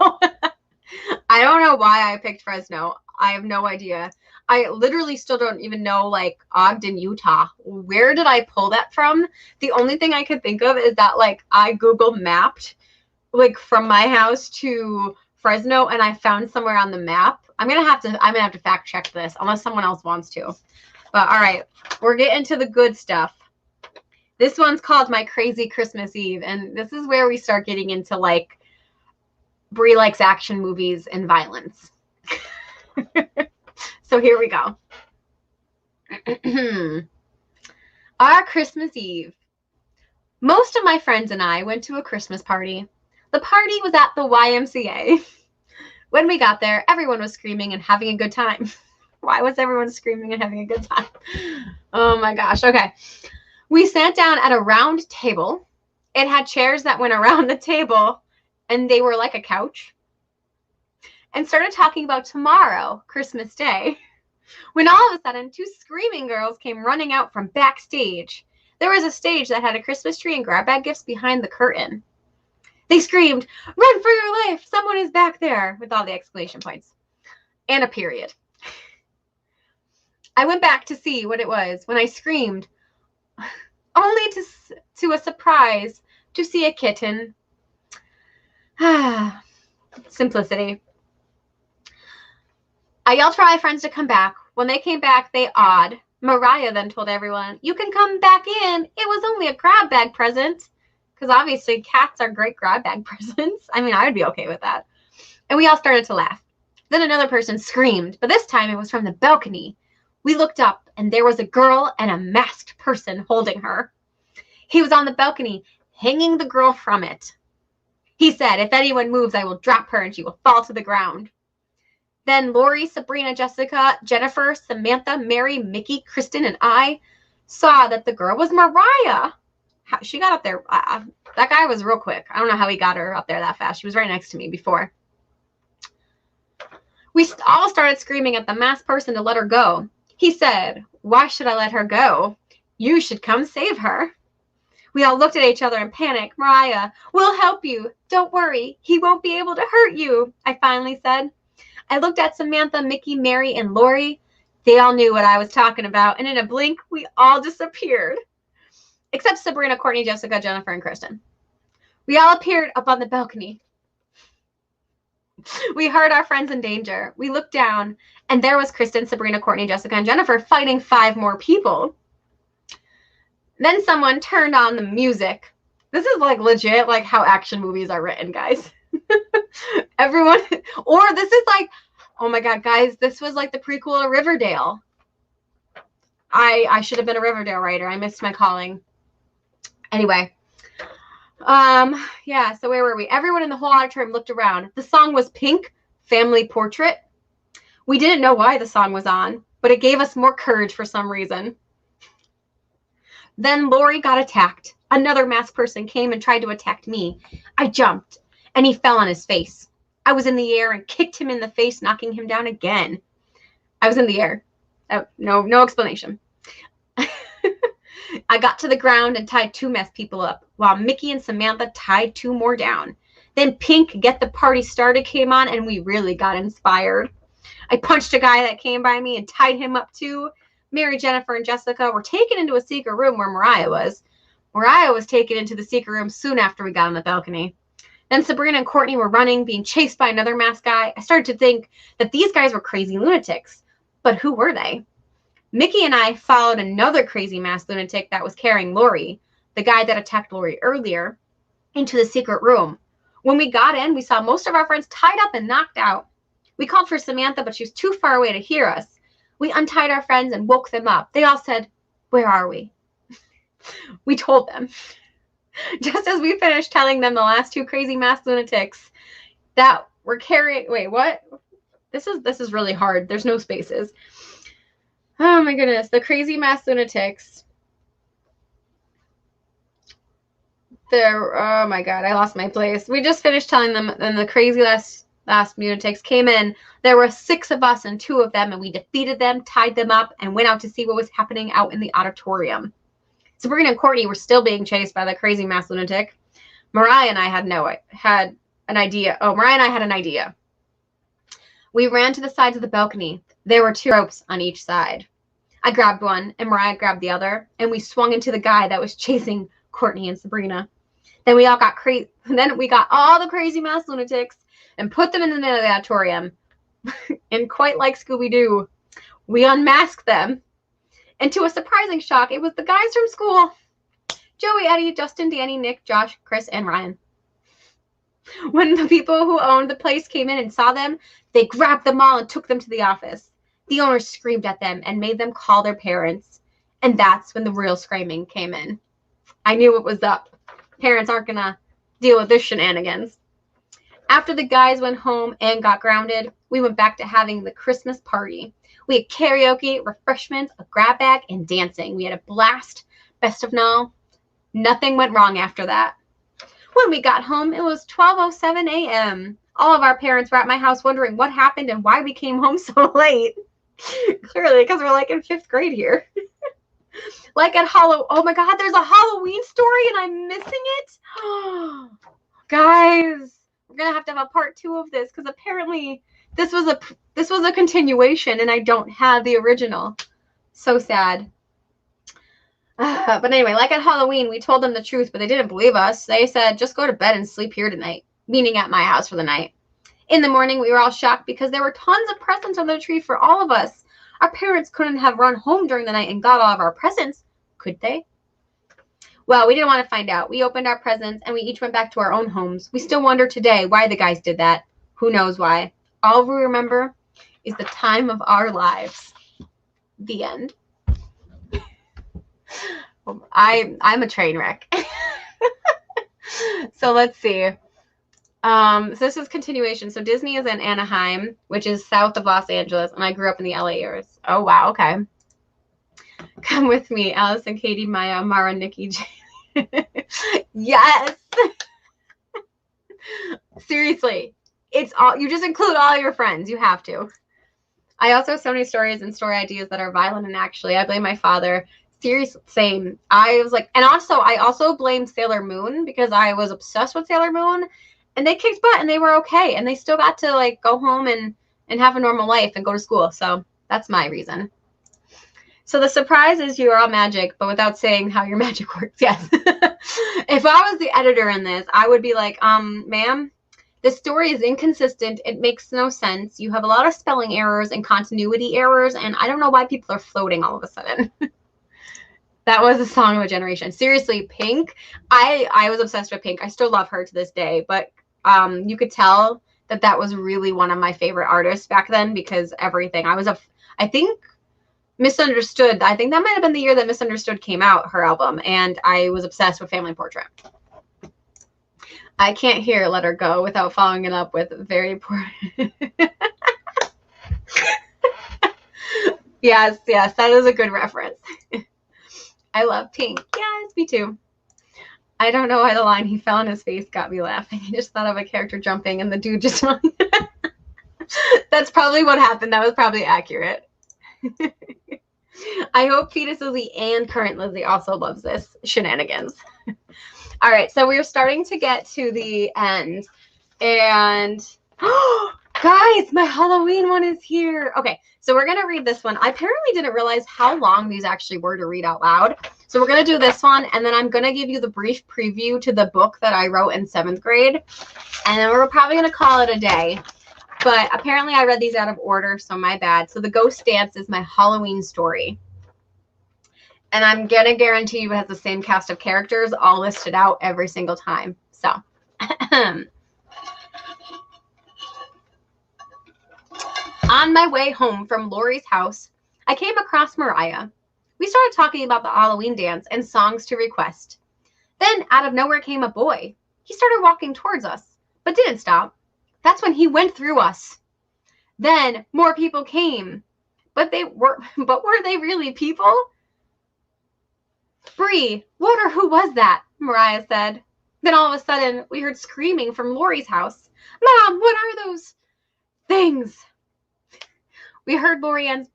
I don't know why I picked Fresno. I have no idea. I literally still don't even know, like, Ogden, Utah. Where did I pull that from? The only thing I could think of is that, like, I Google mapped, like, from my house to Fresno, and I found somewhere on the map. I'm gonna have to fact check this, unless someone else wants to. But all right, we're getting to the good stuff. This one's called My Crazy Christmas Eve, and this is where we start getting into, like, Brie likes action movies and violence. So here we go. Our Christmas Eve. Most of my friends and I went to a Christmas party. The party was at the YMCA. When we got there, everyone was screaming and having a good time. Why was everyone screaming and having a good time? Oh my gosh. Okay. We sat down at a round table. It had chairs that went around the table, and they were like a couch. And started talking about tomorrow, Christmas Day, when all of a sudden 2 screaming girls came running out from backstage. There was a stage that had a Christmas tree and grab bag gifts behind the curtain. They screamed, "Run for your life! Someone is back there!" with all the exclamation points. And a period. I went back to see what it was when I screamed, only to a surprise to see a kitten. Simplicity. I yelled for my friends to come back. When they came back, they awed. Mariah then told everyone, "You can come back in. It was only a grab bag present." Because obviously cats are great grab bag presents. I mean, I would be okay with that. And we all started to laugh. Then another person screamed, but this time it was from the balcony. We looked up, and there was a girl and a masked person holding her. He was on the balcony, hanging the girl from it. He said, "If anyone moves, I will drop her, and she will fall to the ground." Then Lori, Sabrina, Jessica, Jennifer, Samantha, Mary, Mickey, Kristen, and I saw that the girl was Mariah. She got up there. That guy was real quick. I don't know how he got her up there that fast. She was right next to me before. We all started screaming at the masked person to let her go. He said, "Why should I let her go? You should come save her." We all looked at each other in panic. "Mariah, we'll help you. Don't worry. He won't be able to hurt you," I finally said. I looked at Samantha, Mickey, Mary, and Lori. They all knew what I was talking about, and in a blink, we all disappeared. Except Sabrina, Courtney, Jessica, Jennifer, and Kristen. We all appeared up on the balcony. We heard our friends in danger. We looked down, and there was Kristen, Sabrina, Courtney, Jessica, and Jennifer fighting 5 more people. Then someone turned on the music. This is like legit, like how action movies are written, guys. Everyone, or this is like, oh my God, guys, this was like the prequel to Riverdale. I should have been a Riverdale writer. I missed my calling. Anyway, yeah, so where were we? Everyone in the whole auditorium looked around. The song was Pink, Family Portrait. We didn't know why the song was on, but it gave us more courage for some reason. Then Lori got attacked. Another masked person came and tried to attack me. I jumped, and he fell on his face. I was in the air and kicked him in the face, knocking him down again. I was in the air. No explanation. I got to the ground and tied 2 masked people up, while Mickey and Samantha tied 2 more down. Then Pink, Get the Party Started came on, and we really got inspired. I punched a guy that came by me and tied him up too. Mary, Jennifer, and Jessica were taken into a secret room where Mariah was. Mariah was taken into the secret room soon after we got on the balcony. Then Sabrina and Courtney were running, being chased by another masked guy. I started to think that these guys were crazy lunatics. But who were they? Mickey and I followed another crazy masked lunatic that was carrying Lori, the guy that attacked Lori earlier, into the secret room. When we got in, we saw most of our friends tied up and knocked out. We called for Samantha, but she was too far away to hear us. We untied our friends and woke them up. They all said, "Where are we?" We told them. Just as we finished telling them the last 2 crazy masked lunatics that were carrying... Wait, what? This is really hard. There's no spaces. Oh my goodness. The crazy masked lunatics Oh my God, I lost my place. We just finished telling them, and the crazy last lunatics came in. There were 6 of us and 2 of them, and we defeated them, tied them up, and went out to see what was happening out in the auditorium. Sabrina and Courtney were still being chased by the crazy mass lunatic. Mariah and I had an idea. Oh, Mariah and I had an idea. We ran to the sides of the balcony. There were 2 ropes on each side. I grabbed one, and Mariah grabbed the other, and we swung into the guy that was chasing Courtney and Sabrina. Then we all got crazy. Then we got all the crazy mass lunatics and put them in the middle of the auditorium. And quite like Scooby-Doo, we unmasked them. And to a surprising shock, it was the guys from school. Joey, Eddie, Justin, Danny, Nick, Josh, Chris, and Ryan. When the people who owned the place came in and saw them, they grabbed them all and took them to the office. The owner screamed at them and made them call their parents. And that's when the real screaming came in. I knew what was up. Parents aren't going to deal with this shenanigans. After the guys went home and got grounded, we went back to having the Christmas party. We had karaoke, refreshments, a grab bag, and dancing. We had a blast. Best of all, nothing went wrong after that. When we got home, it was 12:07 a.m. All of our parents were at my house wondering what happened and why we came home so late. Clearly, because we're like in 5th grade here. Like at oh my God, there's a Halloween story and I'm missing it. Guys, we're gonna have a part 2 of this because apparently this was a continuation and I don't have the original. So sad. But anyway, like at Halloween, we told them the truth, but they didn't believe us. They said, just go to bed and sleep here tonight, meaning at my house for the night. In the morning, we were all shocked because there were tons of presents on the tree for all of us. Our parents couldn't have run home during the night and got all of our presents, could they? Well, we didn't want to find out. We opened our presents and we each went back to our own homes. We still wonder today why the guys did that. Who knows why? All we remember is the time of our lives. The end. I'm a train wreck. So let's see. So this is continuation. So Disney is in Anaheim, which is south of Los Angeles, and I grew up in the LA areas. Oh wow, okay. Come with me, Allison, Katie, Maya, Mara, Nikki, Jamie. Yes. Seriously, it's all, you just include all your friends. You have to. I also have so many stories and story ideas that are violent, and actually, I blame my father. Seriously, same. I was like, and also, I also blame Sailor Moon because I was obsessed with Sailor Moon, and they kicked butt, and they were okay, and they still got to like go home and have a normal life and go to school. So that's my reason. So the surprise is you are all magic, but without saying how your magic works. Yes. If I was the editor in this, I would be like, ma'am, this story is inconsistent. It makes no sense. You have a lot of spelling errors and continuity errors, and I don't know why people are floating all of a sudden. That was a song of a generation. Seriously, Pink. I was obsessed with Pink. I still love her to this day, but you could tell that was really one of my favorite artists back then because everything. I think Misunderstood. I think that might have been the year that Misunderstood came out, her album, and I was obsessed with Family Portrait. I can't hear Let Her Go without following it up with very poor. Yes, that is a good reference. I love Pink. Yes, me too. I don't know why the line "he fell on his face" got me laughing. I just thought of a character jumping and the dude just That's probably what happened. That was probably accurate. I hope Fetus Lizzie and Current Lizzie also loves this shenanigans. All right, so we're starting to get to the end. And guys, my Halloween one is here. Okay, so we're going to read this one. I apparently didn't realize how long these actually were to read out loud. So we're going to do this one, and then I'm going to give you the brief preview to the book that I wrote in 7th grade. And then we're probably going to call it a day. But apparently I read these out of order, so my bad. So The Ghost Dance is my Halloween story. And I'm going to guarantee you it has the same cast of characters all listed out every single time. So, on my way home from Lori's house, I came across Mariah. We started talking about the Halloween dance and songs to request. Then out of nowhere came a boy. He started walking towards us, but didn't stop. That's when he went through us. Then more people came. But were they really people? Bree, what or who was that? Mariah said. Then all of a sudden, we heard screaming from Lori's house. Mom, what are those things? We heard Lori's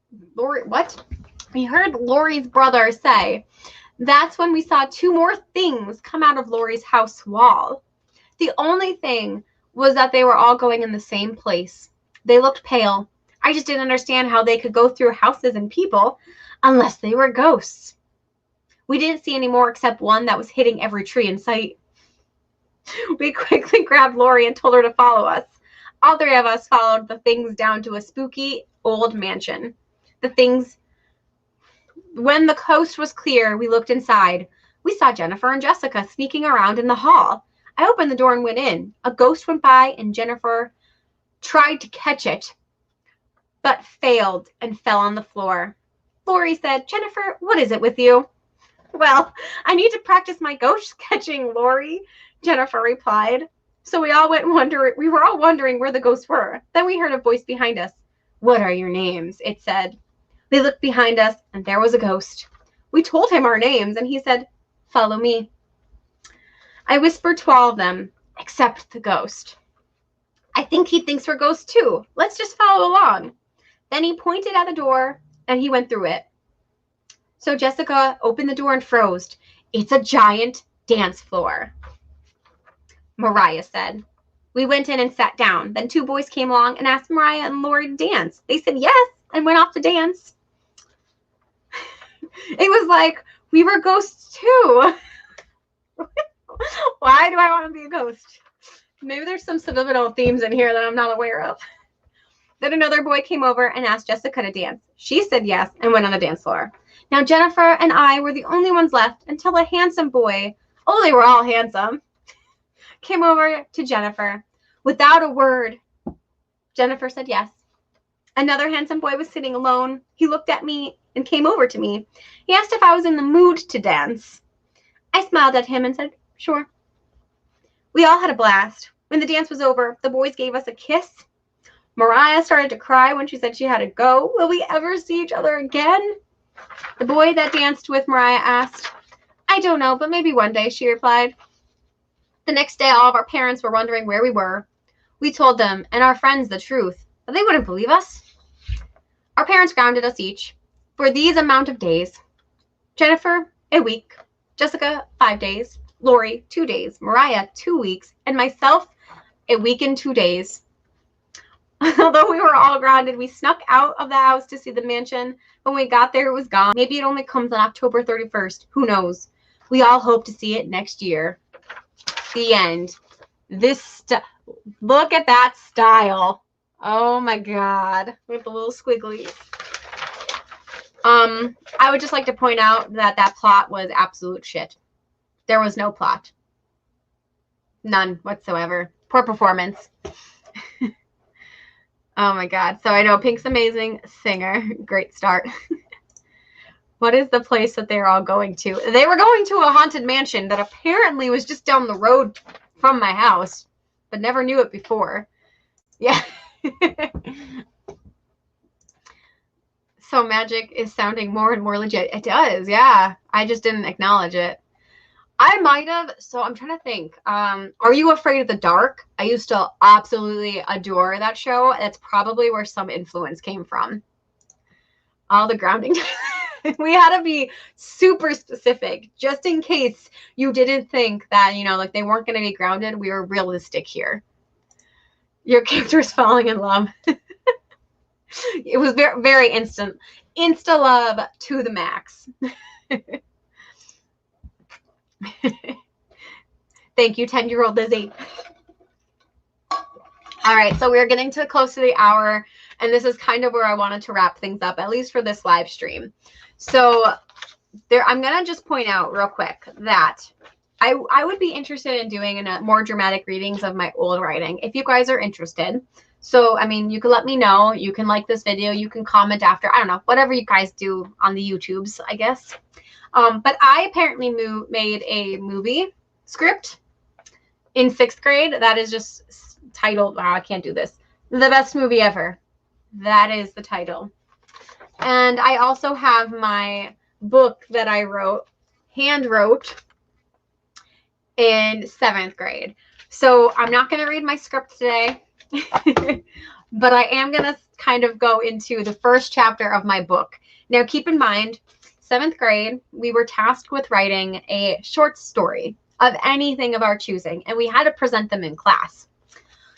brother say. That's when we saw two more things come out of Lori's house wall. The only thing was that they were all going in the same place. They looked pale. I just didn't understand how they could go through houses and people unless they were ghosts. We didn't see any more except one that was hitting every tree in sight. We quickly grabbed Lori and told her to follow us. All three of us followed the things down to a spooky old mansion. When the coast was clear, we looked inside. We saw Jennifer and Jessica sneaking around in the hall. I opened the door and went in. A ghost went by and Jennifer tried to catch it, but failed and fell on the floor. Lori said, Jennifer, what is it with you? Well, I need to practice my ghost catching, Lori, Jennifer replied. So we were all wondering where the ghosts were. Then we heard a voice behind us. What are your names? It said. We looked behind us and there was a ghost. We told him our names and he said, follow me. I whispered to all of them, except the ghost. I think he thinks we're ghosts too. Let's just follow along. Then he pointed at the door and he went through it. So Jessica opened the door and froze. It's a giant dance floor, Mariah said. We went in and sat down. Then two boys came along and asked Mariah and Lori to dance. They said yes and went off to dance. It was like we were ghosts too. Why do I want to be a ghost? Maybe there's some subliminal themes in here that I'm not aware of. Then another boy came over and asked Jessica to dance. She said yes and went on the dance floor. Now Jennifer and I were the only ones left until a handsome boy, oh, they were all handsome, came over to Jennifer. Without a word, Jennifer said yes. Another handsome boy was sitting alone. He looked at me and came over to me. He asked if I was in the mood to dance. I smiled at him and said, sure. We all had a blast. When the dance was over, the boys gave us a kiss. Mariah started to cry when she said she had to go. Will we ever see each other again? The boy that danced with Mariah asked. I don't know, but maybe one day, she replied. The next day, all of our parents were wondering where we were. We told them and our friends the truth, but they wouldn't believe us. Our parents grounded us each for these amount of days. Jennifer, a week. Jessica, 5 days. Lori, 2 days. Mariah, 2 weeks. And myself, a week and 2 days. Although we were all grounded, we snuck out of the house to see the mansion. When we got there, it was gone. Maybe it only comes on October 31st. Who knows? We all hope to see it next year. The end. Look at that style. Oh my God. With the little squigglies. I would just like to point out that that plot was absolute shit. There was no plot. None whatsoever. Poor performance. Oh my God. So I know Pink's amazing singer. Great start. What is the place that they're all going to? They were going to a haunted mansion that apparently was just down the road from my house, but never knew it before. Yeah. So magic is sounding more and more legit. It does, yeah. I just didn't acknowledge it. I might have, so I'm trying to think. Are You Afraid of the Dark? I used to absolutely adore that show. That's probably where some influence came from. All the grounding. We had to be super specific, just in case you didn't think that, you know, like they weren't going to be grounded. We were realistic here. Your character's falling in love. It was very, very instant. Insta love to the max. Thank you, 10-year-old Lizzie. All right, so we're getting to close to the hour, and this is kind of where I wanted to wrap things up, at least for this live stream. So I'm going to just point out real quick that I would be interested in doing more dramatic readings of my old writing if you guys are interested. So, I mean, you can let me know. You can like this video. You can comment after. I don't know, whatever you guys do on the YouTubes, I guess. But I apparently made a movie script in 6th grade that is just titled, wow, I can't do this, The Best Movie Ever. That is the title. And I also have my book that I hand wrote. in 7th grade. So I'm not going to read my script today, but I am going to kind of go into the first chapter of my book. Now, keep in mind, 7th grade, we were tasked with writing a short story of anything of our choosing, and we had to present them in class.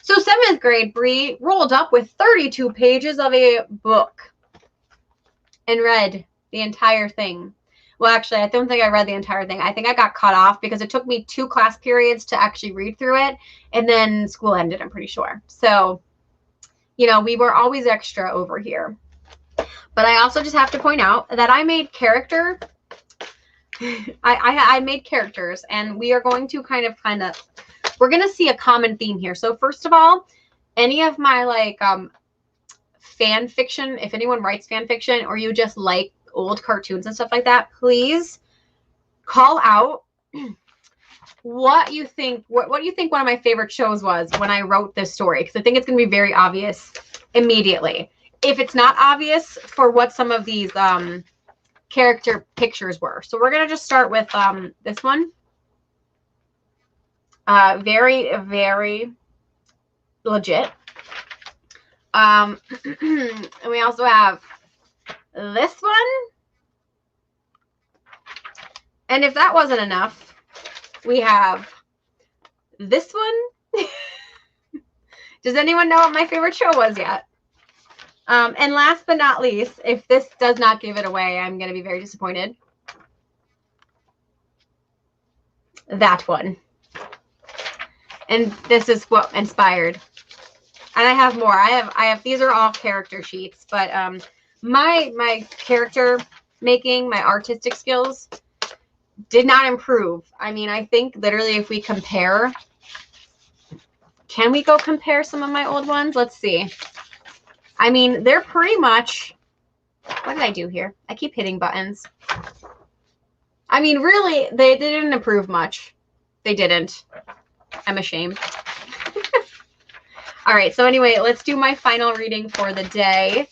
So 7th grade, Bree rolled up with 32 pages of a book and read the entire thing. Well, actually, I don't think I read the entire thing. I think I got cut off because it took me 2 class periods to actually read through it, and then school ended, I'm pretty sure. So, you know, we were always extra over here. But I also just have to point out that I made character. I made characters, and we are going to we're going to see a common theme here. So first of all, any of my like fan fiction, if anyone writes fan fiction or you just like old cartoons and stuff like that, please call out what you think. What do you think one of my favorite shows was when I wrote this story? Because I think it's going to be very obvious immediately. If it's not obvious, for what some of these character pictures were. So we're going to just start with this one. Very, very legit. And we also have this one. And if that wasn't enough, we have this one. Does anyone know what my favorite show was yet? And last but not least, if this does not give it away, I'm going to be very disappointed. That one. And this is what inspired. And I have more. I have these are all character sheets, but my character making, my artistic skills did not improve. I mean, I think literally if we compare, can we go compare some of my old ones? Let's see. I mean, they're pretty much, what did I do here? I keep hitting buttons. I mean, really, they didn't improve much. They didn't. I'm ashamed. All right, so anyway, let's do my final reading for the day.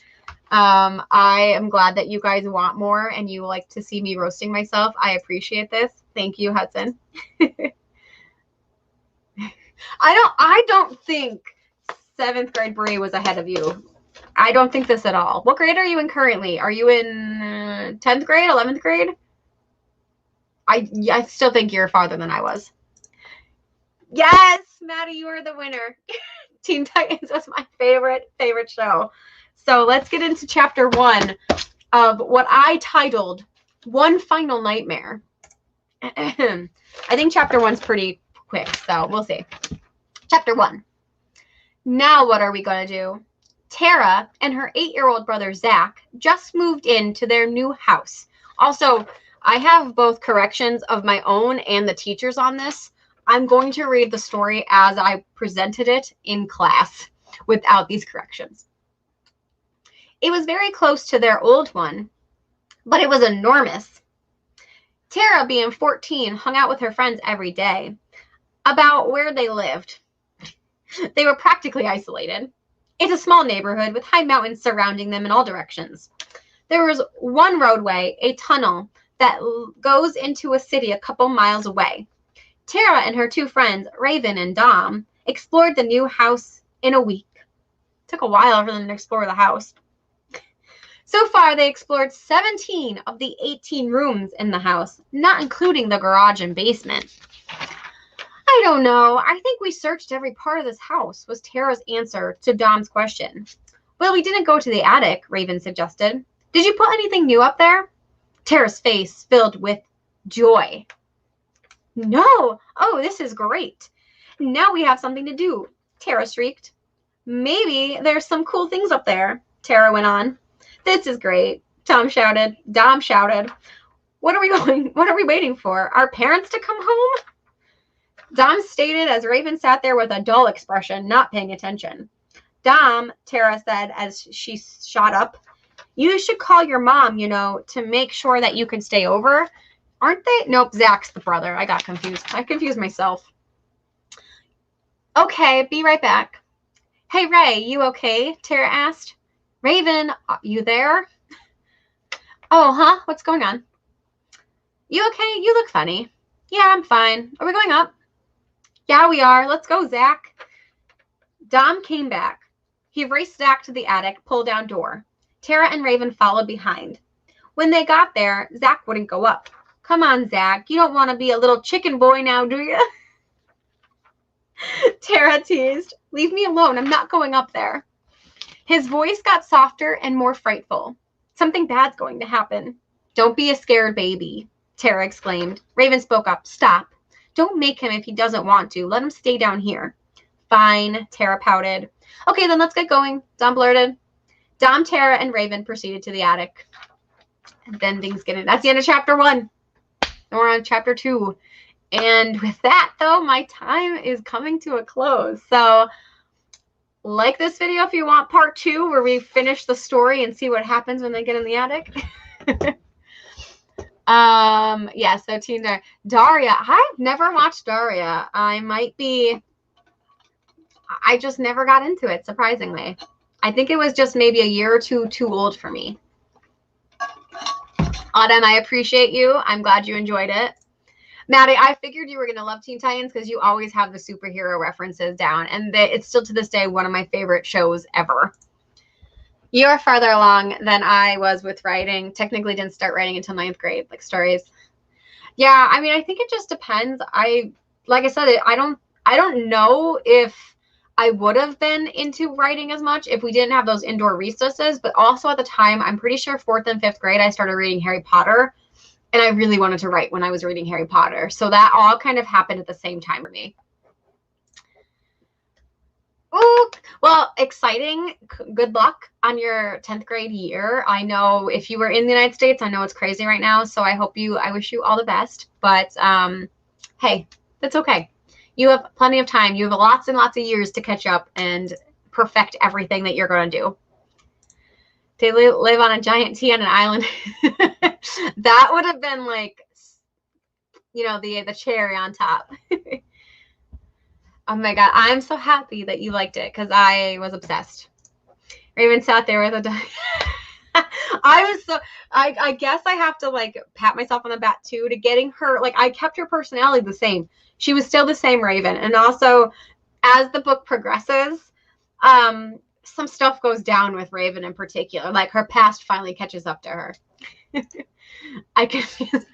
I am glad that you guys want more and you like to see me roasting myself. I appreciate this. Thank you, Hudson. I don't think 7th grade Bree was ahead of you. I don't think this at all. What grade are you in currently? Are you in 10th grade, 11th grade? I still think you're farther than I was. Yes, Maddie, you are the winner. Teen Titans was my favorite show. So let's get into chapter 1 of what I titled One Final Nightmare. I think chapter 1's pretty quick, so we'll see. Chapter 1. Now what are we going to do? Tara and her 8-year-old brother Zach just moved into their new house. Also, I have both corrections of my own and the teachers on this. I'm going to read the story as I presented it in class without these corrections. It was very close to their old one, but it was enormous. Tara, being 14, hung out with her friends every day. About where they lived, they were practically isolated. It's a small neighborhood with high mountains surrounding them in all directions. There was one roadway, a tunnel, that goes into a city a couple miles away. Tara and her 2 friends, Raven and Dom, explored the new house in a week. It took a while for them to explore the house. So far, they explored 17 of the 18 rooms in the house, not including the garage and basement. I don't know. I think we searched every part of this house, was Tara's answer to Dom's question. Well, we didn't go to the attic, Raven suggested. Did you put anything new up there? Tara's face filled with joy. No. Oh, this is great. Now we have something to do, Tara shrieked. Maybe there's some cool things up there, Tara went on. This is great, Dom shouted. What are we waiting for? Our parents to come home? Dom stated as Raven sat there with a dull expression, not paying attention. Dom, Tara said as she shot up, you should call your mom, to make sure that you can stay over. Aren't they? Nope, Zach's the brother. I got confused. I confused myself. Okay, be right back. Hey, Ray, you okay? Tara asked. Raven, you there? Oh, huh? What's going on? You okay? You look funny. Yeah, I'm fine. Are we going up? Yeah, we are. Let's go, Zach. Dom came back. He raced Zach to the attic, pull-down door. Tara and Raven followed behind. When they got there, Zach wouldn't go up. Come on, Zach. You don't want to be a little chicken boy now, do you? Tara teased. Leave me alone. I'm not going up there. His voice got softer and more frightful. Something bad's going to happen. Don't be a scared baby, Tara exclaimed. Raven spoke up. Stop. Don't make him if he doesn't want to. Let him stay down here. Fine, Tara pouted. Okay, then let's get going, Dom blurted. Dom, Tara, and Raven proceeded to the attic. And then things get in. That's the end of chapter 1. And we're on chapter 2. And with that, though, my time is coming to a close. So like this video if you want part 2 where we finish the story and see what happens when they get in the attic. Yeah, so Teen Daria. I've never watched Daria. I just never got into it, surprisingly. I think it was just maybe a year or two too old for me. Autumn, I appreciate you. I'm glad you enjoyed it. Maddie, I figured you were going to love Teen Titans because you always have the superhero references down. And it's still to this day one of my favorite shows ever. You are farther along than I was with writing. Technically didn't start writing until 9th grade, like stories. Yeah, I mean, I think it just depends. Like I said, I don't know if I would have been into writing as much if we didn't have those indoor recesses. But also at the time, I'm pretty sure 4th and 5th grade, I started reading Harry Potter. And I really wanted to write when I was reading Harry Potter. So that all kind of happened at the same time for me. Ooh, well, exciting. Good luck on your 10th grade year. I know if you were in the United States, I know it's crazy right now. So I wish you all the best. But hey, that's okay. You have plenty of time. You have lots and lots of years to catch up and perfect everything that you're going to do. They live on a giant tea on an island. That would have been like, you know, the cherry on top. Oh my God. I'm so happy that you liked it because I was obsessed. Raven sat there with a I guess I have to like pat myself on the back too to getting her, like I kept her personality the same. She was still the same Raven. And also as the book progresses, some stuff goes down with Raven in particular. Like her past finally catches up to her. I confuse.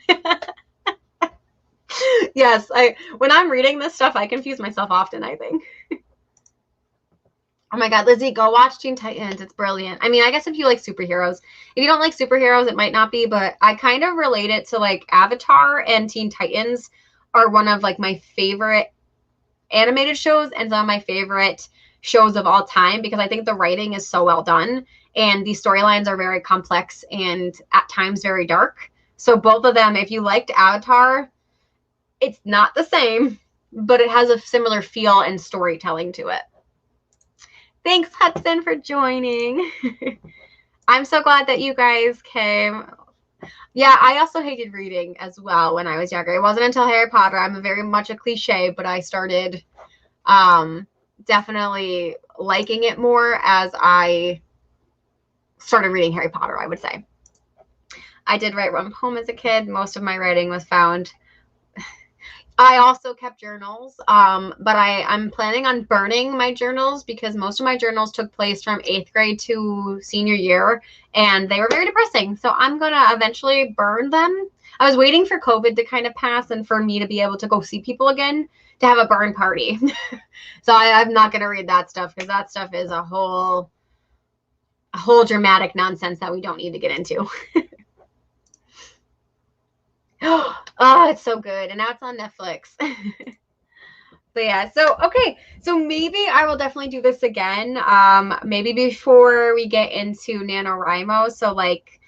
Yes, when I'm reading this stuff, I confuse myself often, I think. Oh my God, Lizzie, go watch Teen Titans. It's brilliant. I mean, I guess if you like superheroes. If you don't like superheroes, it might not be, but I kind of relate it to like Avatar and Teen Titans are one of like my favorite animated shows and some of my favorite shows of all time because I think the writing is so well done and the storylines are very complex and at times very dark. So both of them, if you liked Avatar, it's not the same, but it has a similar feel and storytelling to it. Thanks, Hudson, for joining. I'm so glad that you guys came. Yeah, I also hated reading as well when I was younger. It wasn't until Harry Potter. I'm very much a cliche, but I started definitely liking it more as I started reading Harry Potter, I would say. I did write one poem as a kid. Most of my writing was found. I also kept journals, but I'm planning on burning my journals because most of my journals took place from 8th grade to senior year, and they were very depressing. So I'm going to eventually burn them. I was waiting for COVID to kind of pass and for me to be able to go see people again to have a burn party. So I'm not going to read that stuff because that stuff is a whole dramatic nonsense that we don't need to get into. Oh, it's so good. And now it's on Netflix. But yeah, so, okay. So maybe I will definitely do this again. Maybe before we get into NaNoWriMo. So like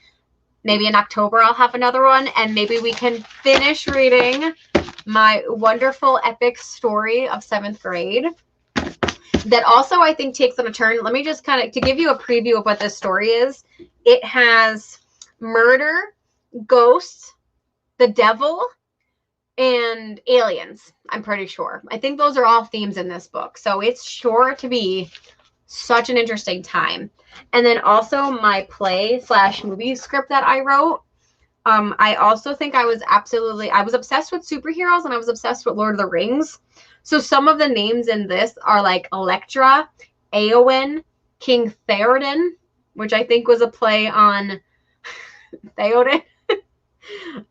maybe in October, I'll have another one and maybe we can finish reading my wonderful epic story of 7th grade. That also, I think, takes on a turn. Let me just kind of, to give you a preview of what this story is. It has murder, ghosts, the devil, and aliens, I'm pretty sure. I think those are all themes in this book. So it's sure to be such an interesting time. And then also my play / movie script that I wrote. I also think I was obsessed with superheroes, and I was obsessed with Lord of the Rings. So some of the names in this are like Electra, Eowyn, King Theoden, which I think was a play on Theoden,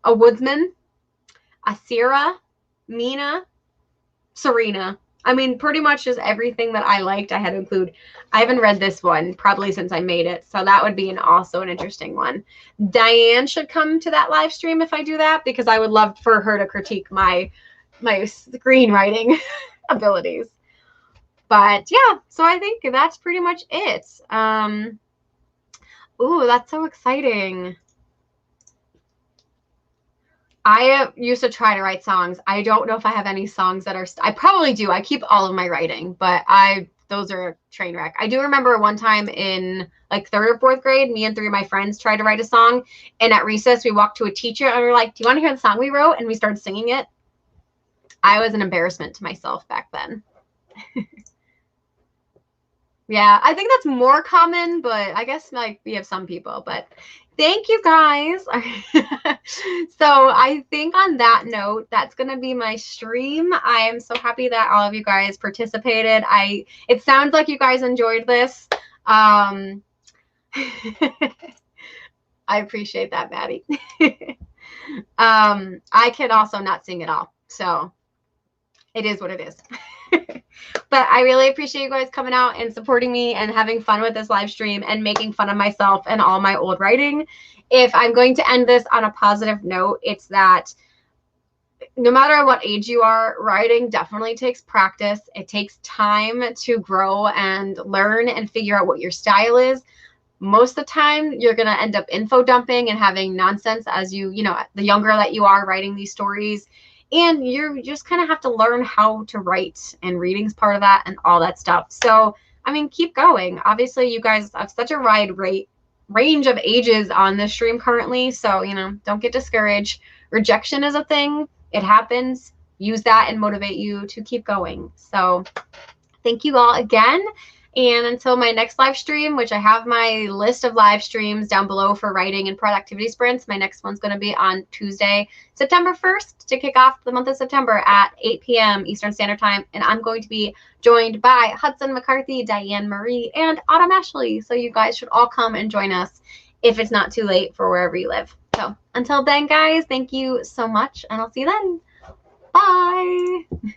a woodsman, Asira, Mina, Serena. I mean, pretty much just everything that I liked, I had to include. I haven't read this one probably since I made it, so that would be also an interesting one. Diane should come to that live stream if I do that, because I would love for her to critique my screenwriting abilities. But yeah, so I think that's pretty much it. Ooh, that's so exciting. I used to try to write songs. I don't know if I have any songs that are, I probably do. I keep all of my writing, but those are a train wreck. I do remember one time in like 3rd or 4th grade, me and 3 of my friends tried to write a song. And at recess, we walked to a teacher and we were like, do you want to hear the song we wrote? And we started singing it. I was an embarrassment to myself back then. Yeah, I think that's more common, but I guess like we have some people, but thank you guys. So I think on that note, that's going to be my stream. I am so happy that all of you guys participated. It sounds like you guys enjoyed this. I appreciate that, Maddie. I can also not sing at all. So it is what it is. But I really appreciate you guys coming out and supporting me and having fun with this live stream and making fun of myself and all my old writing. If I'm going to end this on a positive note, it's that no matter what age you are, writing definitely takes practice. It takes time to grow and learn and figure out what your style is. Most of the time, you're going to end up info dumping and having nonsense as the younger that you are writing these stories. And you just kind of have to learn how to write, and reading's part of that and all that stuff. So, I mean, keep going. Obviously, you guys have such a wide range of ages on this stream currently. So, don't get discouraged. Rejection is a thing. It happens. Use that and motivate you to keep going. So, thank you all again. And until my next live stream, which I have my list of live streams down below for writing and productivity sprints, my next one's going to be on Tuesday, September 1st, to kick off the month of September at 8 p.m. Eastern Standard Time. And I'm going to be joined by Hudson McCarthy, Diane Marie, and Autumn Ashley. So you guys should all come and join us if it's not too late for wherever you live. So until then, guys, thank you so much, and I'll see you then. Bye.